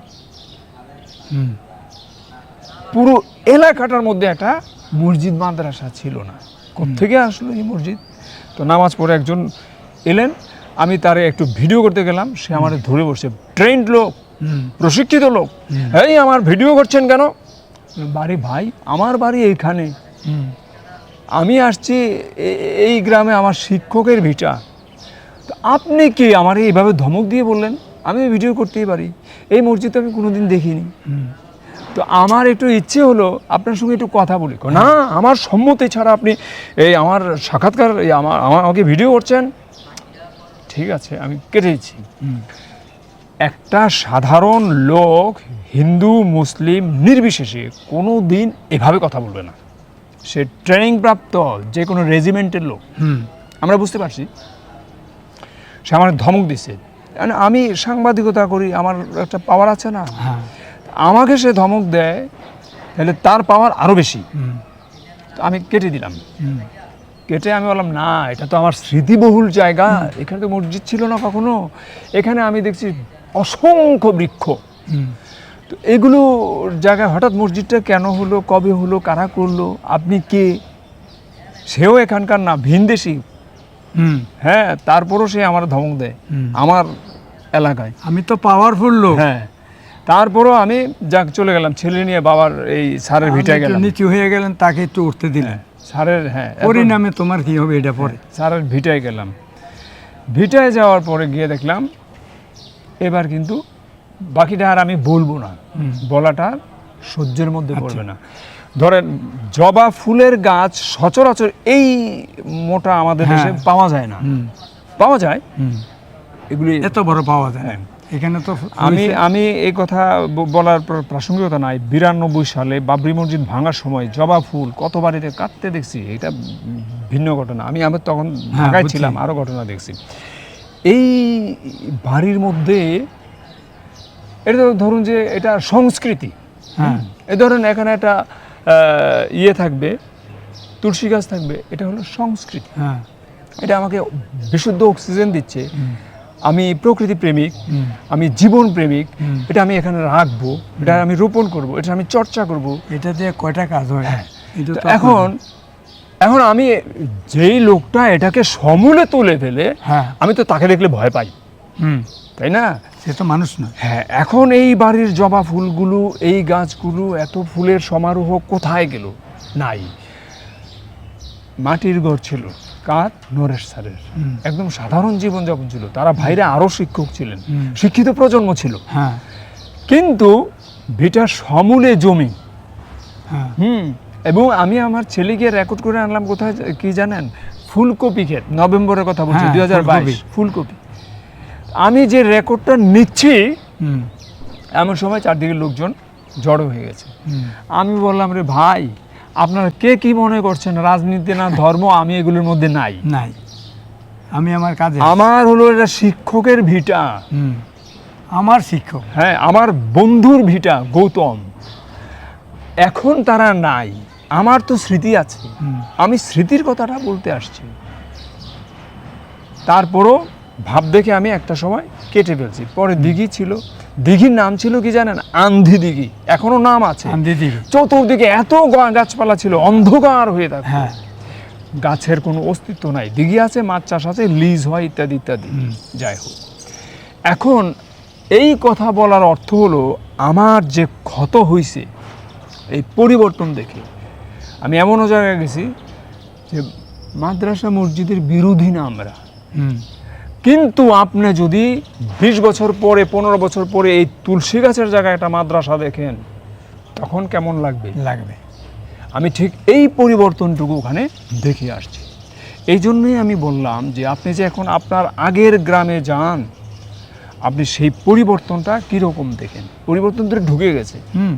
পুরো এলাকাটার মধ্যে একটা মসজিদ মাদ্রাসা ছিল না। কোত্থেকে আসলো এই মসজিদ? তো নামাজ পড়ে একজন এলেন, আমি তারে একটু ভিডিও করতে গেলাম, সে আমার ধরে বসে, ট্রেন্ড লোক, প্রশিক্ষিত লোক, এই আমার ভিডিও করছেন কেন? ভাই আমার বাড়ি এইখানে, আমি আসছি এই গ্রামে, আমার শিক্ষকের ভিটা, তো আপনি কি আমার এইভাবে ধমক দিয়ে বললেন? আমি ভিডিও করতেই পারি, এই মসজিদ আমি কোনোদিন দেখিনি। তো আমার একটু ইচ্ছে হলো আপনার সঙ্গে একটু কথা বলি। না, আমার সম্মতি ছাড়া আপনি এই আমার সাক্ষাৎকার, আমাকে ভিডিও করছেন? ঠিক আছে, আমি কেটে দিচ্ছি। একটা সাধারণ লোক, হিন্দু মুসলিম নির্বিশেষে, কোনো দিন এভাবে কথা বলবে না। সে ট্রেনিং প্রাপ্ত যে কোনো রেজিমেন্টের লোক, আমরা বুঝতে পারছি। সে আমার ধমক দিচ্ছে, আমি সাংবাদিকতা করি, আমার একটা পাওয়ার আছে না, আমাকে সে ধমক দেয়, তাহলে তার পাওয়ার আরও বেশি। তো আমি কেটে দিলাম। কেটে আমি বললাম, না, এটা তো আমার স্মৃতিবহুল জায়গা, এখানে তো মসজিদ ছিল না কখনো, এখানে আমি দেখছি অসংখ্য বৃক্ষ। তো এগুলো জায়গায় হঠাৎ মসজিদটা কেন হলো, কবে হলো, কারা করলো, আপনি কে? সেও এখানকার না, ভিনদেশি। হ্যাঁ, তারপরও সে আমার ধমক দেয় আমার এলাকায়। আমি তো পাওয়ারফুল লোক। হ্যাঁ, তারপরও আমি চলে গেলাম, ছেলে নিয়ে বাবার এই স্যারের ভিটায় গেলাম। নিচু হয়ে গেলেন, তাকে একটু উঠতে দিলেন। স্যারের পরিণামে তোমার কি হবে এটা পরে। স্যারের ভিটায় গেলাম। ভিটায় যাওয়ার পরে গিয়ে দেখলাম এবার কিন্তু বাকিটা আর আমি বলবো না, বলাটা সহ্যের মধ্যে পড়বে না। ধরেন জবা ফুলের গাছ সচরাচর এই মোটা আমাদের দেশে পাওয়া যায় না। পাওয়া যায়, এগুলি এত বড় পাওয়া যায় এখানে। তো আমি এই কথা বলার প্রাসঙ্গিকতা নাই। 92 সালে বাবরি মসজিদ ভাঙার সময় জবা ফুল কত বাড়িতে কাটতে দেখছি, এটা ভিন্ন ঘটনা। আমি তখন ঢাকায় ছিলাম, আরও ঘটনা দেখছি। এই বাড়ির মধ্যে এটা তো ধরুন যে এটা সংস্কৃতি। হ্যাঁ এ ধরুন এখানে একটা ইয়ে থাকবে, তুলসী গাছ থাকবে, এটা হলো সংস্কৃতি। হ্যাঁ এটা আমাকে বিশুদ্ধ অক্সিজেন দিচ্ছে। হুম, আমি প্রকৃতি প্রেমিক, হুম, আমি জীবন প্রেমিক, হুম। এটা আমি এখানে রাখবো, এটা আমি রোপণ করব, এটা আমি চর্চা করব। এটা দিয়ে কয়টা কাজ হয়? এটা তো তো এখন আমি যেই লোকটা এটাকে সমূলে তুলে ফেলে, হ্যাঁ আমি তো তাকে দেখলে ভয় পাই, হুম, তাই না? সে তো মানুষ নয়। হ্যাঁ, এখন এই বাড়ির জবা ফুলগুলো, এই গাছগুলো, এত ফুলের সমারোহ কোথায় গেল? নাই। মাটির ঘর ছিল, কার? নরেশ স্যারের। হুম, একদম সাধারণ জীবনযাপন ছিল, তারা ভাইরা আরও শিক্ষক ছিলেন, হুম। শিক্ষিত প্রজন্ম ছিল, হ্যাঁ কিন্তু ভিটার সমূলে জমি। হ্যাঁ এবং আমি আমার ছেলেকে রেকর্ড করে আনলাম কোথায়, কি জানেন? ফুলকপি ক্ষেত, নভেম্বরের কথা বলছি, হ্যাঁ, 2022 ফুলকপি। আমি যে রেকর্ডটা নিচ্ছি হুম, এমন সময় চারদিকে লোকজন জড়ো হয়ে গেছে। হুম। আমি বললাম, রে ভাই, আপনারা কে কি মনে করছেন রাজনীতি না ধর্ম, আমি এগুলোর মধ্যে নাই। নাই, আমি আমার কাজে আমার হলো এটা শিক্ষকের ভিটা। হুম, আমার শিক্ষক। হ্যাঁ, আমার বন্ধুর ভিটা গৌতম। এখন তারা নাই, আমার তো স্মৃতি আছে, হুম, আমি স্মৃতির কথাটা বলতে আসছি। তারপরও ভাব দেখে আমি একটা সময় কেটে ফেলছি। পরে দিঘি ছিল, দিঘির নাম ছিল কি জানেন? আন্ধি দিঘি, এখনো নাম আছে। দিদি। চতুর্দিকে এত গাছপালা ছিল, অন্ধকার হয়ে থাকে, হ্যাঁ গাছের কোনো অস্তিত্ব নাই। দিঘি আছে, মাছ চাষ আছে, লিজ হয়, ইত্যাদি ইত্যাদি। হুম। যাই হোক, এখন এই কথা বলার অর্থ হলো আমার যে ক্ষত হয়েছে এই পরিবর্তন দেখে। আমি এমনও জায়গায় গেছি যে মাদ্রাসা মসজিদের বিরোধী না আমরা, হুম, কিন্তু আপনি যদি 20 বছর পরে, 15 বছর পরে এই তুলসী গাছের জায়গায় একটা মাদ্রাসা দেখেন, তখন কেমন লাগবে? লাগবে। আমি ঠিক এই পরিবর্তনটুকু ওখানে দেখে আসছি। এই জন্যই আমি বললাম যে আপনি যে এখন আপনার আগের গ্রামে যান, আপনি সেই পরিবর্তনটা কীরকম দেখেন। পরিবর্তন তো ঢুকে গেছে, হুম,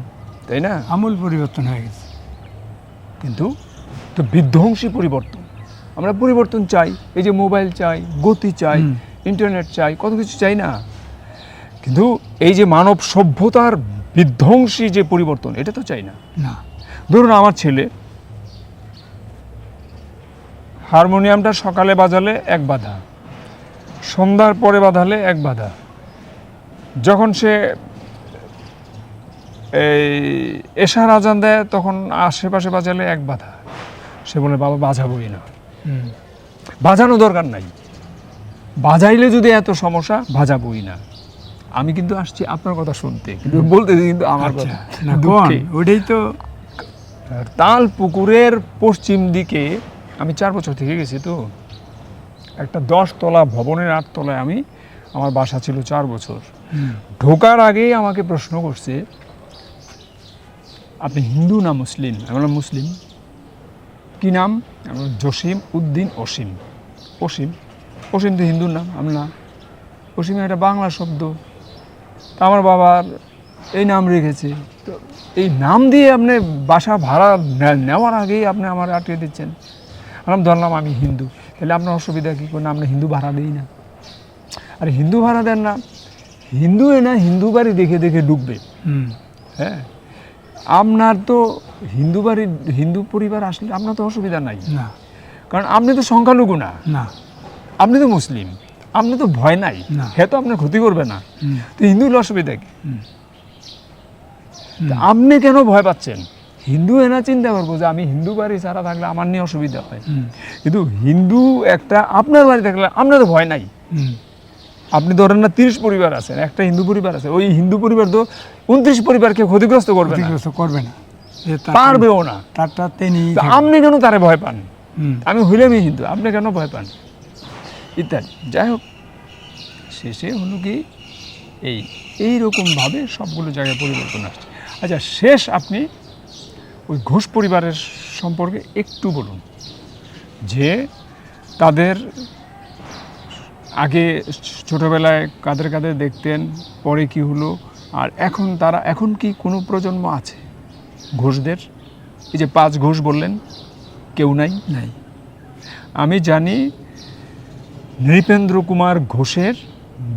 তাই না? আমূল পরিবর্তন হয়ে গেছে। কিন্তু তো বিধ্বংসী পরিবর্তন। আমরা পরিবর্তন চাই, এই যে মোবাইল চাই, গতি চাই, হুম। ইন্টারনেট চাই, কত কিছু চাই না? কিন্তু এই যে মানব সভ্যতার বিধ্বংসী যে পরিবর্তন, এটা তো চাই না। না, ধরুন আমার ছেলে হারমোনিয়ামটা সকালে বাজালে এক বাধা, সন্ধ্যার পরে বাজালে এক বাধা, যখন সে এই এশার আজান দেয় তখন আশেপাশে বাজালে এক বাধা। সে বলে, বাবা বাজাবোই না। হুম, বাজানো দরকার নাই, বাজাইলে যদি এত সমস্যা, বাজাবোই না। আমি কিন্তু আসছি আপনার কথা শুনতে, কিন্তু বলতে কিন্তু আমার আচ্ছা, কথা না কোন দুঃখে। ওইটাই তো। তাল পুকুরের পশ্চিম দিকে আমি 4 বছর থেকে গেছি, তো একটা 10 তলা ভবনের 8 তলায় আমার বাসা ছিল 4 বছর। হুম, ঢোকার আগেই আমাকে প্রশ্ন করছে, আপনি হিন্দু না মুসলিম? আমি বললাম মুসলিম। কি নাম? আমি বললাম, জসিম উদ্দিন অসীম। অসীম, অসীম তো হিন্দুর নাম। আমি না, অসীম একটা বাংলা শব্দ, তা আমার বাবার এই নাম রেখেছে, তো এই নাম দিয়ে আপনি বাসা ভাড়া নেওয়ার আগেই আপনি আমার আটকে দিচ্ছেন। আমি ধরলাম আমি হিন্দু, তাহলে আপনার অসুবিধা কী করে? আমরা হিন্দু ভাড়া দিই না। আরে হিন্দু ভাড়া দেন না, হিন্দু না হিন্দু বাড়ি দেখে দেখে ঢুকবে। হুম, হ্যাঁ, আপনার তো হিন্দু বাড়ি, হিন্দু পরিবার আসলে আপনার তো অসুবিধা নাই, না, কারণ আপনি তো সংখ্যালঘু না, না, আপনি তো মুসলিম, আপনি তো ভয় নাই, না। হে তো আপনার ক্ষতি করবে না, হুম, তো হিন্দুর অসুবিধা কি? হুম, তা আপনি কেন ভয় পাচ্ছেন? হিন্দু এনা চিন্তা করবো যে আমি হিন্দু বাড়ি ছাড়া থাকলে আমার নিয়ে অসুবিধা হয়, হুম, কিন্তু হিন্দু একটা আপনার বাড়ি থাকলে আপনার তো ভয় নাই। হুম, আপনি ধরেন না 30 পরিবার আছেন, একটা হিন্দু পরিবার আছে, ওই হিন্দু পরিবার তো 29 পরিবারকে ক্ষতিগ্রস্ত করবে না, ক্ষতিগ্রস্ত করবে না, যে পারবেও না। তারটা তিনি তো আপনি কেন তারে ভয় পান? হুম, আমি হইলামই হিন্দু, আপনি কেন ভয় পান? ইত্যাদি। যাই হোক, শেষে হলো কি এইরকমভাবে সবগুলো জায়গায় পরিবর্তন আসছে। আচ্ছা, শেষ আপনি ওই ঘোষ পরিবারের সম্পর্কে একটু বলুন, যে তাদের আগে ছোটোবেলায় কাদের কাদের দেখতেন, পরে কি হলো, আর এখন কি কোনো প্রজন্ম আছে ঘোষদের? এই যে 5 ঘোষ বললেন, কেউ নাই। নাই। আমি জানি নৃপেন্দ্র কুমার ঘোষের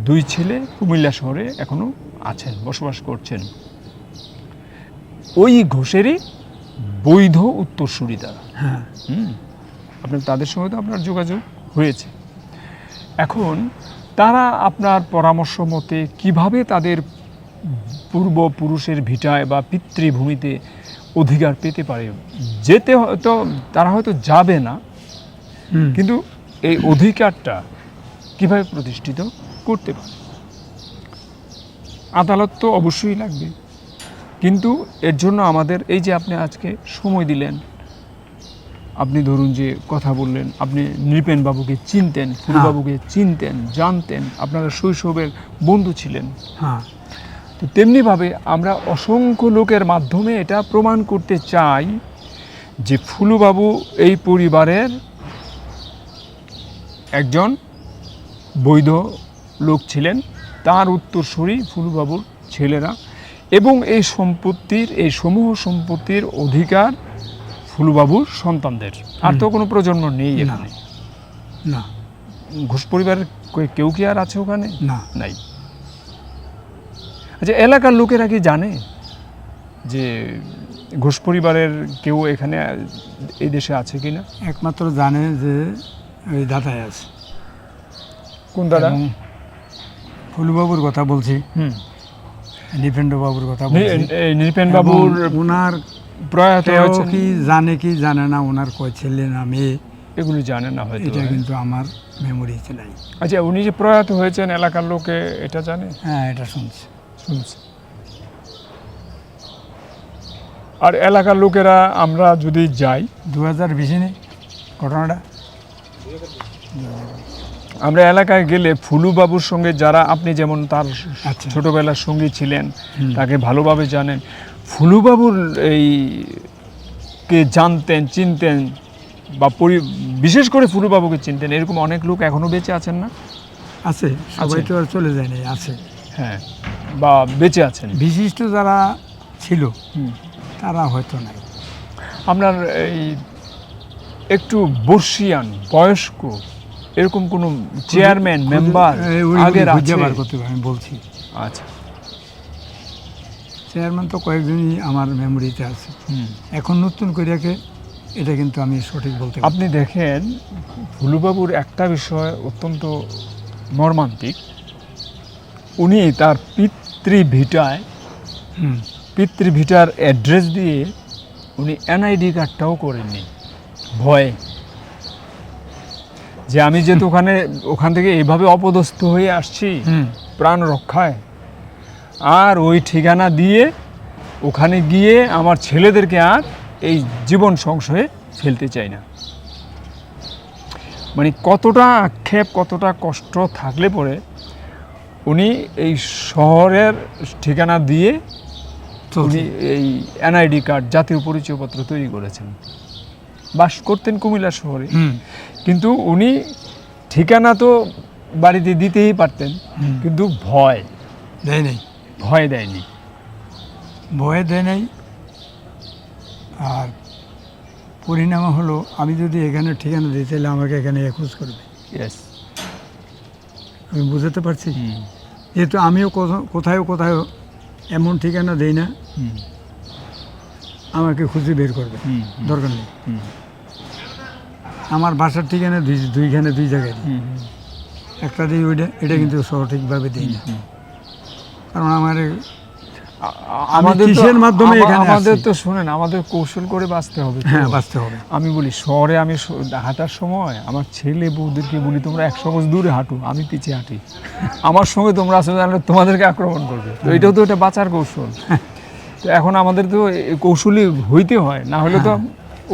2 ছেলে কুমিল্লা শহরে এখনো আছেন, বসবাস করছেন। ওই ঘোষেরই বৈধ উত্তরসূরি তারা। হ্যাঁ, আপনার তাদের সঙ্গে তো আপনার যোগাযোগ হয়েছে। এখন তারা আপনার পরামর্শ মতে কিভাবে তাদের পূর্বপুরুষের ভিটায় বা পিতৃভূমিতে অধিকার পেতে পারে? যেতে হয়তো তারা হয়তো যাবে না, কিন্তু এই অধিকারটা কিভাবে প্রতিষ্ঠিত করতে পারে? আদালত তো অবশ্যই লাগবে, কিন্তু এর জন্য আমাদের এই যে আপনি আজকে সময় দিলেন, আপনি ধরুন যে কথা বললেন, আপনি নৃপেন বাবুকে চিনতেন, ফুলবাবুকে চিনতেন, জানতেন, আপনারা শৈশবের বন্ধু ছিলেন। হ্যাঁ, তো তেমনিভাবে আমরা অসংখ্য লোকের মাধ্যমে এটা প্রমাণ করতে চাই যে ফুলুবাবু এই পরিবারের একজন বৈধ লোক ছিলেন, তার উত্তরসূরি ফুলুবাবুর ছেলেরা, এবং এই সম্পত্তির, এই সমূহ সম্পত্তির অধিকার ফুলুবাবুর সন্তানদের। আর তো কোনো প্রজন্ম নেই এখানে। না, ঘোষ পরিবারের কেউ কি আর আছে ওখানে? না, নাই। আচ্ছা, এলাকার লোকেরা কি জানে যে ঘোষ পরিবারের কেউ এখানে এই দেশে আছে কিনা? একমাত্র জানে যে ওই দাদাই আছে। কোন দাদা? ফুলবাবুর কথা বলছি, নৃপেন্দ্র বাবুর কথা বলছি। নৃপেন বাবুর ওনার প্রয়াত হয়েছে কি জানে না, ওনার কয় ছেলে না মেয়ে, এগুলি জানে না হয়তো। এটা কিন্তু আমার মেমোরিতে নাই। আচ্ছা, উনি যে প্রয়াত হয়েছেন এলাকার লোকে এটা জানে? হ্যাঁ, এটা শুনছি। আর এলাকার লোকেরা আমরা যদি যাই, 2020 নেই ঘটনাটা। আমরা এলাকায় গেলে ফুলুবাবুর সঙ্গে যারা, আপনি যেমন তার আচ্ছা। ছোটবেলার সঙ্গী ছিলেন, তাকে ভালোভাবে জানেন, ফুলুবাবুর এই কে জানতেন, চিনতেন, বা বিশেষ করে ফুলুবাবুকে চিনতেন, এরকম অনেক লোক এখনো বেঁচে আছেন না? আছে, সবাই তো আর চলে যায়নি, আছে। হ্যাঁ, বা বেঁচে আছেন। বিশিষ্ট যারা ছিল তারা হয়তো নাই। আপনার এই একটু বর্ষিয়ান, বয়স্ক এরকম কোন চেয়ারম্যান, মেম্বার আগের আছে? আমি বলছি। আচ্ছা, চেয়ারম্যান তো কয়েকজনই আমার মেমোরিতে আছে। এখন নতুন করিয়াকে এটা কিন্তু আমি সঠিক বলতে পারি। আপনি দেখেন, ফুলুবাবুর একটা বিষয় অত্যন্ত মর্মান্তিক। উনি তার পিতৃভিটার অ্যাড্রেস দিয়ে উনি এনআইডি কার্ডটাও করেননি, ভয়ে যে আমি যেহেতু ওখান থেকে এইভাবে অপদস্থ হয়ে আসছি প্রাণ রক্ষায়, আর ওই ঠিকানা দিয়ে ওখানে গিয়ে আমার ছেলেদেরকে আর এই জীবন সংশয়ে ফেলতে চাই না। মানে কতটা আক্ষেপ, কতটা কষ্ট থাকলে পরে উনি এই শহরের ঠিকানা দিয়ে উনি এই এনআইডি কার্ড, জাতীয় পরিচয়পত্র তৈরি করেছেন। বাস করতেন কুমিল্লা শহরে, কিন্তু উনি ঠিকানা তো বাড়িতে দিতেই পারতেন, কিন্তু ভয় দেয় নাই। আর পরিণাম হলো, আমি যদি এখানে ঠিকানা দিই তাহলে আমাকে এখানে খোঁজ করবে। আমি বুঝতে পারছি, যেহেতু আমিও কোথাও এমন ঠিকানা দেই না, আমাকে খুঁজে বের করবে, দরকার নেই। আমার বাসার ঠিকানা দুই জায়গায় দিই, একটা দিই ওইটা, এটা কিন্তু সঠিকভাবে দিই না, কারণ আমাদের তো শুনেন, আমাদের কৌশল করে বাঁচতে হবে। হ্যাঁ, বাঁচতে হবে। আমি বলি, শহরে আমি হাঁটার সময় আমার ছেলে বউদেরকে বলি, তোমরা 100 গজ দূরে হাঁটো, আমি পিছিয়ে হাঁটি, আমার সঙ্গে তোমরা আসলে জানলে তোমাদেরকে আক্রমণ করবে। তো এটাও তো একটা বাঁচার কৌশল। তো এখন আমাদের তো কৌশলী হইতে হয়, না হলে তো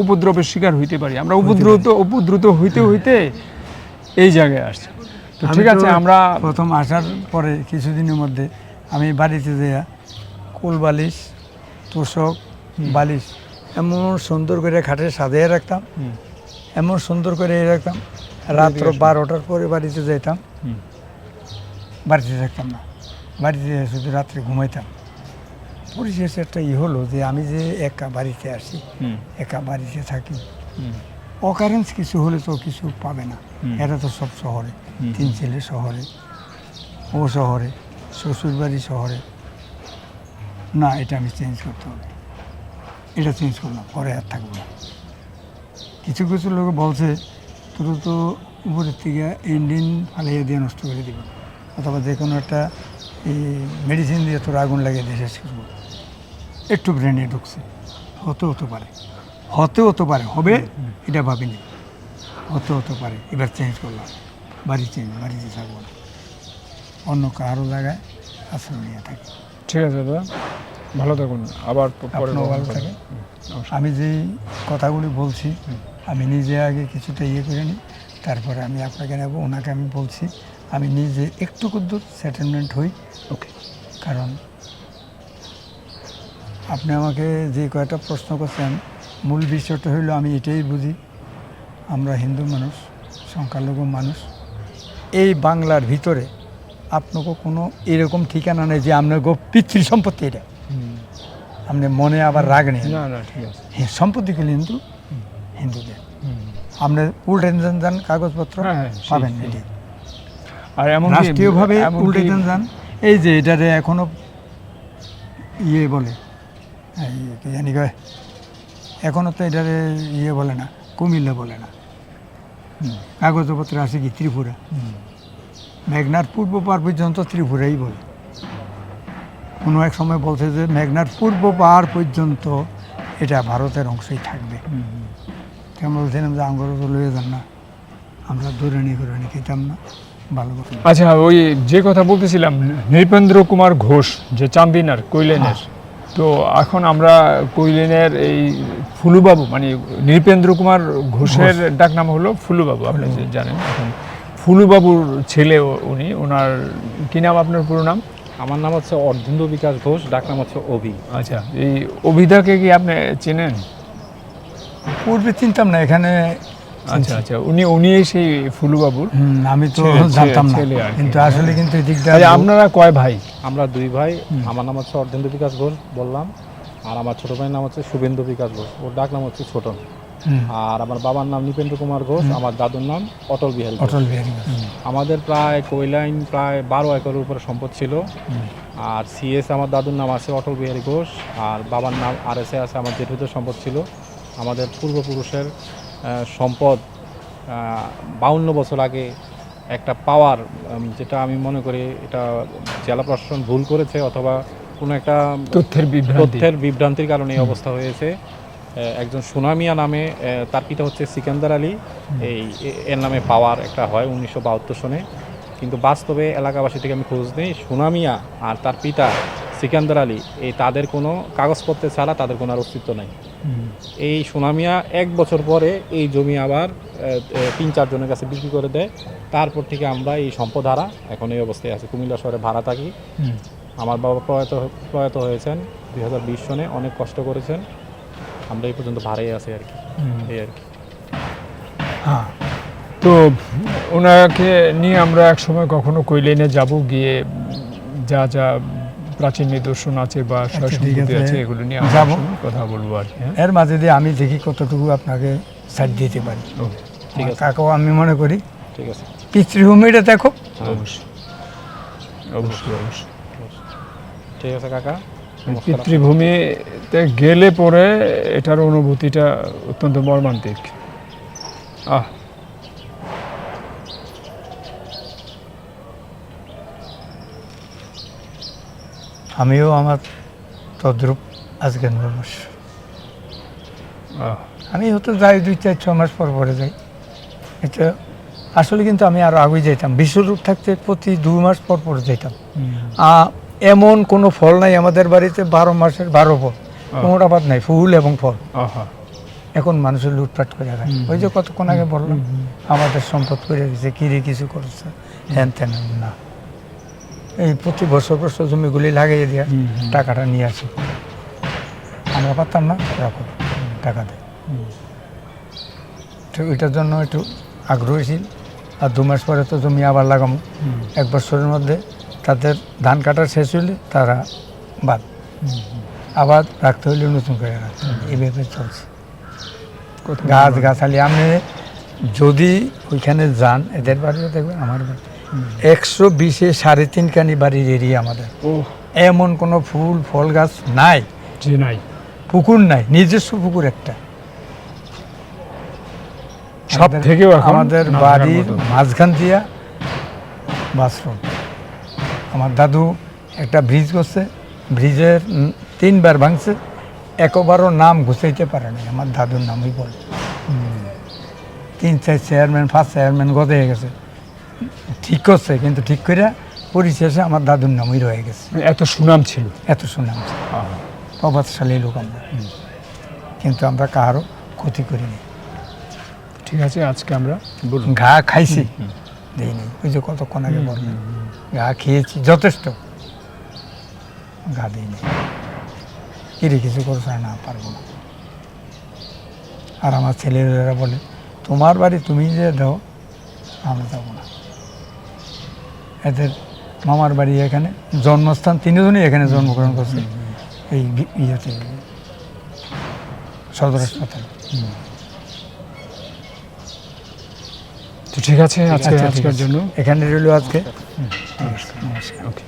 উপদ্রবের শিকার হইতে পারি আমরা। উপদ্রুত হইতে এই জায়গায় আসছি। তো ঠিক আছে, আমরা প্রথম আসার পরে কিছুদিনের মধ্যে আমি বাড়িতে যাইয়া কোল বালিশ, তোষক, বালিশ এমন সুন্দর করে খাটে সাজিয়ে রাখতাম, এমন সুন্দর করে রাখতাম। রাত্র 12টার পরে বাড়িতে যাইতাম, বাড়িতে থাকতাম না, বাড়িতে শুধু রাত্রে ঘুমাইতাম। পরিশেষে একটা হলো যে আমি যে একা বাড়িতে আসি, একা বাড়িতে থাকি, অকারেন্স কিছু হলে তো কিছু পাবে না, এরা তো সব শহরে, 3 ছেলে শহরে, ও শহরে, শ্বশুরবাড়ি শহরে, না এটা আমি চেঞ্জ করতে হবে, এটা চেঞ্জ করলাম, পরে আর থাকবো না। কিছু কিছু লোক বলছে তোর তো উপরের থেকে ইঞ্জিন ফালাইয়া দিয়ে নষ্ট করে দিব, অথবা যে কোনো একটা এই মেডিসিন দিয়ে তোর আগুন লাগিয়ে দিয়ে শেষ করবো। একটু ব্রেনে ঢুকছে, হতে পারে, হতে পারে, হবে এটা ভাবিনি, হতে পারে। এবার চেঞ্জ করলাম, বাড়িতে থাকবো না, অন্য কারো জায়গায় আশ্রয় নিয়ে থাকি। ঠিক আছে দাদা, ভালো থাকুন, আবার পরে আপনিও ভালো থাকেন। আমি যেই কথাগুলি বলছি আমি নিজে আগে কিছুটা করে নিই, তারপরে আমি আপনাকে নেব। ওনাকে আমি বলছি আমি নিজে একটু কুদ্দুর সেটেলমেন্ট হই। ওকে। কারণ আপনি আমাকে যে কয়েকটা প্রশ্ন করছেন, মূল বিষয়টা হইলো আমি এটাই বুঝি, আমরা হিন্দু মানুষ, সংখ্যালঘু মানুষ, এই বাংলার ভিতরে আপনাকে কোনো এরকম ঠিকানা নেই যে আপনার পিতৃ সম্পত্তি এটা, আপনি মনে আবার রাগ নেই। না ঠিক আছে, সম্পত্তি কিন্তু হিন্দুদের, আপনি উল্টেন যান কাগজপত্র পাবেন এটি, আর এমন রাষ্ট্রীয়ভাবে উল্টেন যান। এই যে এটারে এখনো বলে কি জানি কয়, এখনো তো এটারে বলে না, কুমিল্লা বলে না, কাগজপত্র আছে কি ত্রিপুরা, মেঘনার পূর্ব পার পর্যন্ত ত্রিপুরাই বলে। কোনো এক সময় বলছে যে মেঘনার পূর্ব পার পর্যন্ত এটা ভারতের অংশই থাকবে। কেমন বলছিলাম যে আঙ্গুর তো লয়ে যান না, আমরা দৌড়ানি খেতাম না, ভালো কথা। আচ্ছা, ওই যে কথা বলতেছিলাম নৃপেন্দ্র কুমার ঘোষ যে চান্দিনার কৈলেনের, তো এখন আমরা কৈলেনের এই ফুলুবাবু মানে নৃপেন্দ্র কুমার ঘোষের ডাক নাম হলো ফুলুবাবু, আপনি যে জানেন। এখন ফুলুবাবুর ছেলে উনি, ওনার কি নাম আপনার পুরো নাম? আমার নাম হচ্ছে অর্ধেন্দু বিকাশ ঘোষ, ডাক নাম হচ্ছে অভি। আচ্ছা, এই অভিদাকে কি আপনি চেনেন? পূর্বে চিনতাম না, এখানে। আচ্ছা, উনি সেই ফুলুবাবুর, আমি তো জানতাম না, কিন্তু আসলে কিন্তু এদিকটা। আপনারা কয় ভাই? আমরা দুই ভাই। আমার নাম হচ্ছে অর্ধেন্দু বিকাশ ঘোষ বললাম, আর আমার ছোট ভাইয়ের নাম হচ্ছে শুভেন্দু বিকাশ ঘোষ, ওর ডাক নাম হচ্ছে ছোটন। আর আমার বাবার নাম নৃপেন্দ্র কুমার ঘোষ, আমার দাদুর নাম অটল বিহারী ঘোষ। আমাদের প্রায় কৈলাইন প্রায় 12 একরের উপরে সম্পদ ছিল। আর সিএস আমার দাদুর নাম আছে অটল বিহারী ঘোষ, আর বাবার নাম আরএসএ আছে, আমার জেঠুদের সম্পদ ছিল। আমাদের পূর্বপুরুষের সম্পদ 52 বছর আগে একটা পাওয়ার, যেটা আমি মনে করি এটা জেলা প্রশাসন ভুল করেছে, অথবা কোনো একটা তথ্যের বিভ্রান্তির কারণে এই অবস্থা হয়েছে। একজন সুনামিয়া নামে, তার পিতা হচ্ছে সিকান্দার আলী, এর নামে পাওয়ার একটা হয় 1972 সনে, কিন্তু বাস্তবে এলাকাবাসী থেকে আমি খোঁজ নেই, সুনামিয়া আর তার পিতা সিকান্দার আলী তাদের কোনো কাগজপত্র ছাড়া তাদের কোনো আর অস্তিত্ব নাই। এই সুনামিয়া 1 বছর পরে এই জমি আবার 3-4 জনের কাছে বিক্রি করে দেয়। তারপর থেকে আমরা এই সম্পদ হারা এখন এই অবস্থায় আছি। কুমিল্লা শহরে ভাড়া থাকি। আমার বাবা প্রয়াত হয়েছেন 2020 সনে, অনেক কষ্ট করেছেন, আমরা এই পর্যন্ত ভাড়াই আছি আর কি, এই আর কি। হ্যাঁ, তো ওনাকে নিয়ে আমরা এক সময় কখনো কৈলেনে যাব, গিয়ে যা যা প্রাচীন নিদর্শন আছে বা সম্পত্তি আছে এগুলো নিয়ে কথা বলবো আর কি। এর মাঝে দিয়ে আমি দেখি কতটুকু আপনাকে সাইড দিতে পারি। ঠিক আছে কাকাও, আমি মনে করি ঠিক আছে পিতৃভূমিটা দেখো। অবশ্যই ঠিক আছে কাকা। পিতৃভূমিতে গেলে পরে এটার অনুভূতিটা অত্যন্ত মর্মান্তিক। আমিও আমার তদ্রূপ আজকের মানুষ, আমি হয়তো যাই 2-4-6 মাস পরে যাই। এটা আসলে কিন্তু আমি আরও আগে যেতাম, বিশ্বরূপ থাকতে প্রতি 2 মাস পর যেতাম। এমন কোনো ফল নাই আমাদের বাড়িতে 12 মাসের 12 ফল, কোনোটা বাদ নাই, ফুল এবং ফল। এখন মানুষের লুটপাট করে খায়। ওই যে কতক্ষণ আগে বললাম আমাদের সম্পদ করে দিয়েছে, কিরে কিছু করেছে, হ্যান তেন না। এই প্রতি বছর জমিগুলি লাগিয়ে দিয়ে টাকাটা নিয়ে আসি, আমরা পারতাম না, রাখো টাকা দেয়। তো এটার জন্য একটু আগ্রহী ছিল। আর 2 মাস পরে তো জমি আবার লাগাবো, 1 বছরের মধ্যে তাদের ধান কাটা শেষ হইলে তারা বাদ, আবার রাখতে হইলে নতুন করে রাখতে হবে। এইভাবে চলছে। গাছালি আপনি যদি ওইখানে যান, এদের বাড়িও দেখবেন, আমার বাড়ি 120-এ 3.5 কানি বাড়ির এরিয়া আমাদের। ও এমন কোনো ফুল ফল গাছ নাই, জি নাই। পুকুর নাই, নিজস্ব পুকুর একটা। সব থেকেও এখন আমাদের না থাকার বাড়ির মতো। মাঝখান দিয়া বাথরুম। আমার দাদু একটা ব্রিজ করছে, ব্রিজের 3 বার ভাঙছে, একবারও নাম ঘুষাইতে পারে না, আমার দাদুর নামই বলে। 3-4 চেয়ারম্যান 5 চেয়ারম্যান গদে গেছে, ঠিক করছে, কিন্তু ঠিক করে পরিশেষে আমার দাদুর নামই রয়ে গেছে। এত সুনাম ছিল। এত সুনাম, প্রভাবশালী লোক আমরা, কিন্তু আমরা কারো ক্ষতি করিনি। ঠিক আছে, আজকে আমরা বলুন। ঘা খাইছি, দেইনি, ওই যে কতক্ষণ আগে বললাম, ঘা খেয়েছি যথেষ্ট, ঘা দিইনি। কিরে কিছু করছে না, পারবো না। আর আমার ছেলেরা বলে, তোমার বাড়ি তুমি যে দাও, আমরা যাবো না। এদের মামার বাড়ি এখানে, জন্মস্থান, তিনজনই এখানে জন্মগ্রহণ করছে, এই ইয়েতে সদর হাসপাতালে। তো ঠিক আছে, আজকে আচ্ছা, ঠিক আজকের আছে। জন্য এখানে রইল আজকে। নমস্কার। ওকে।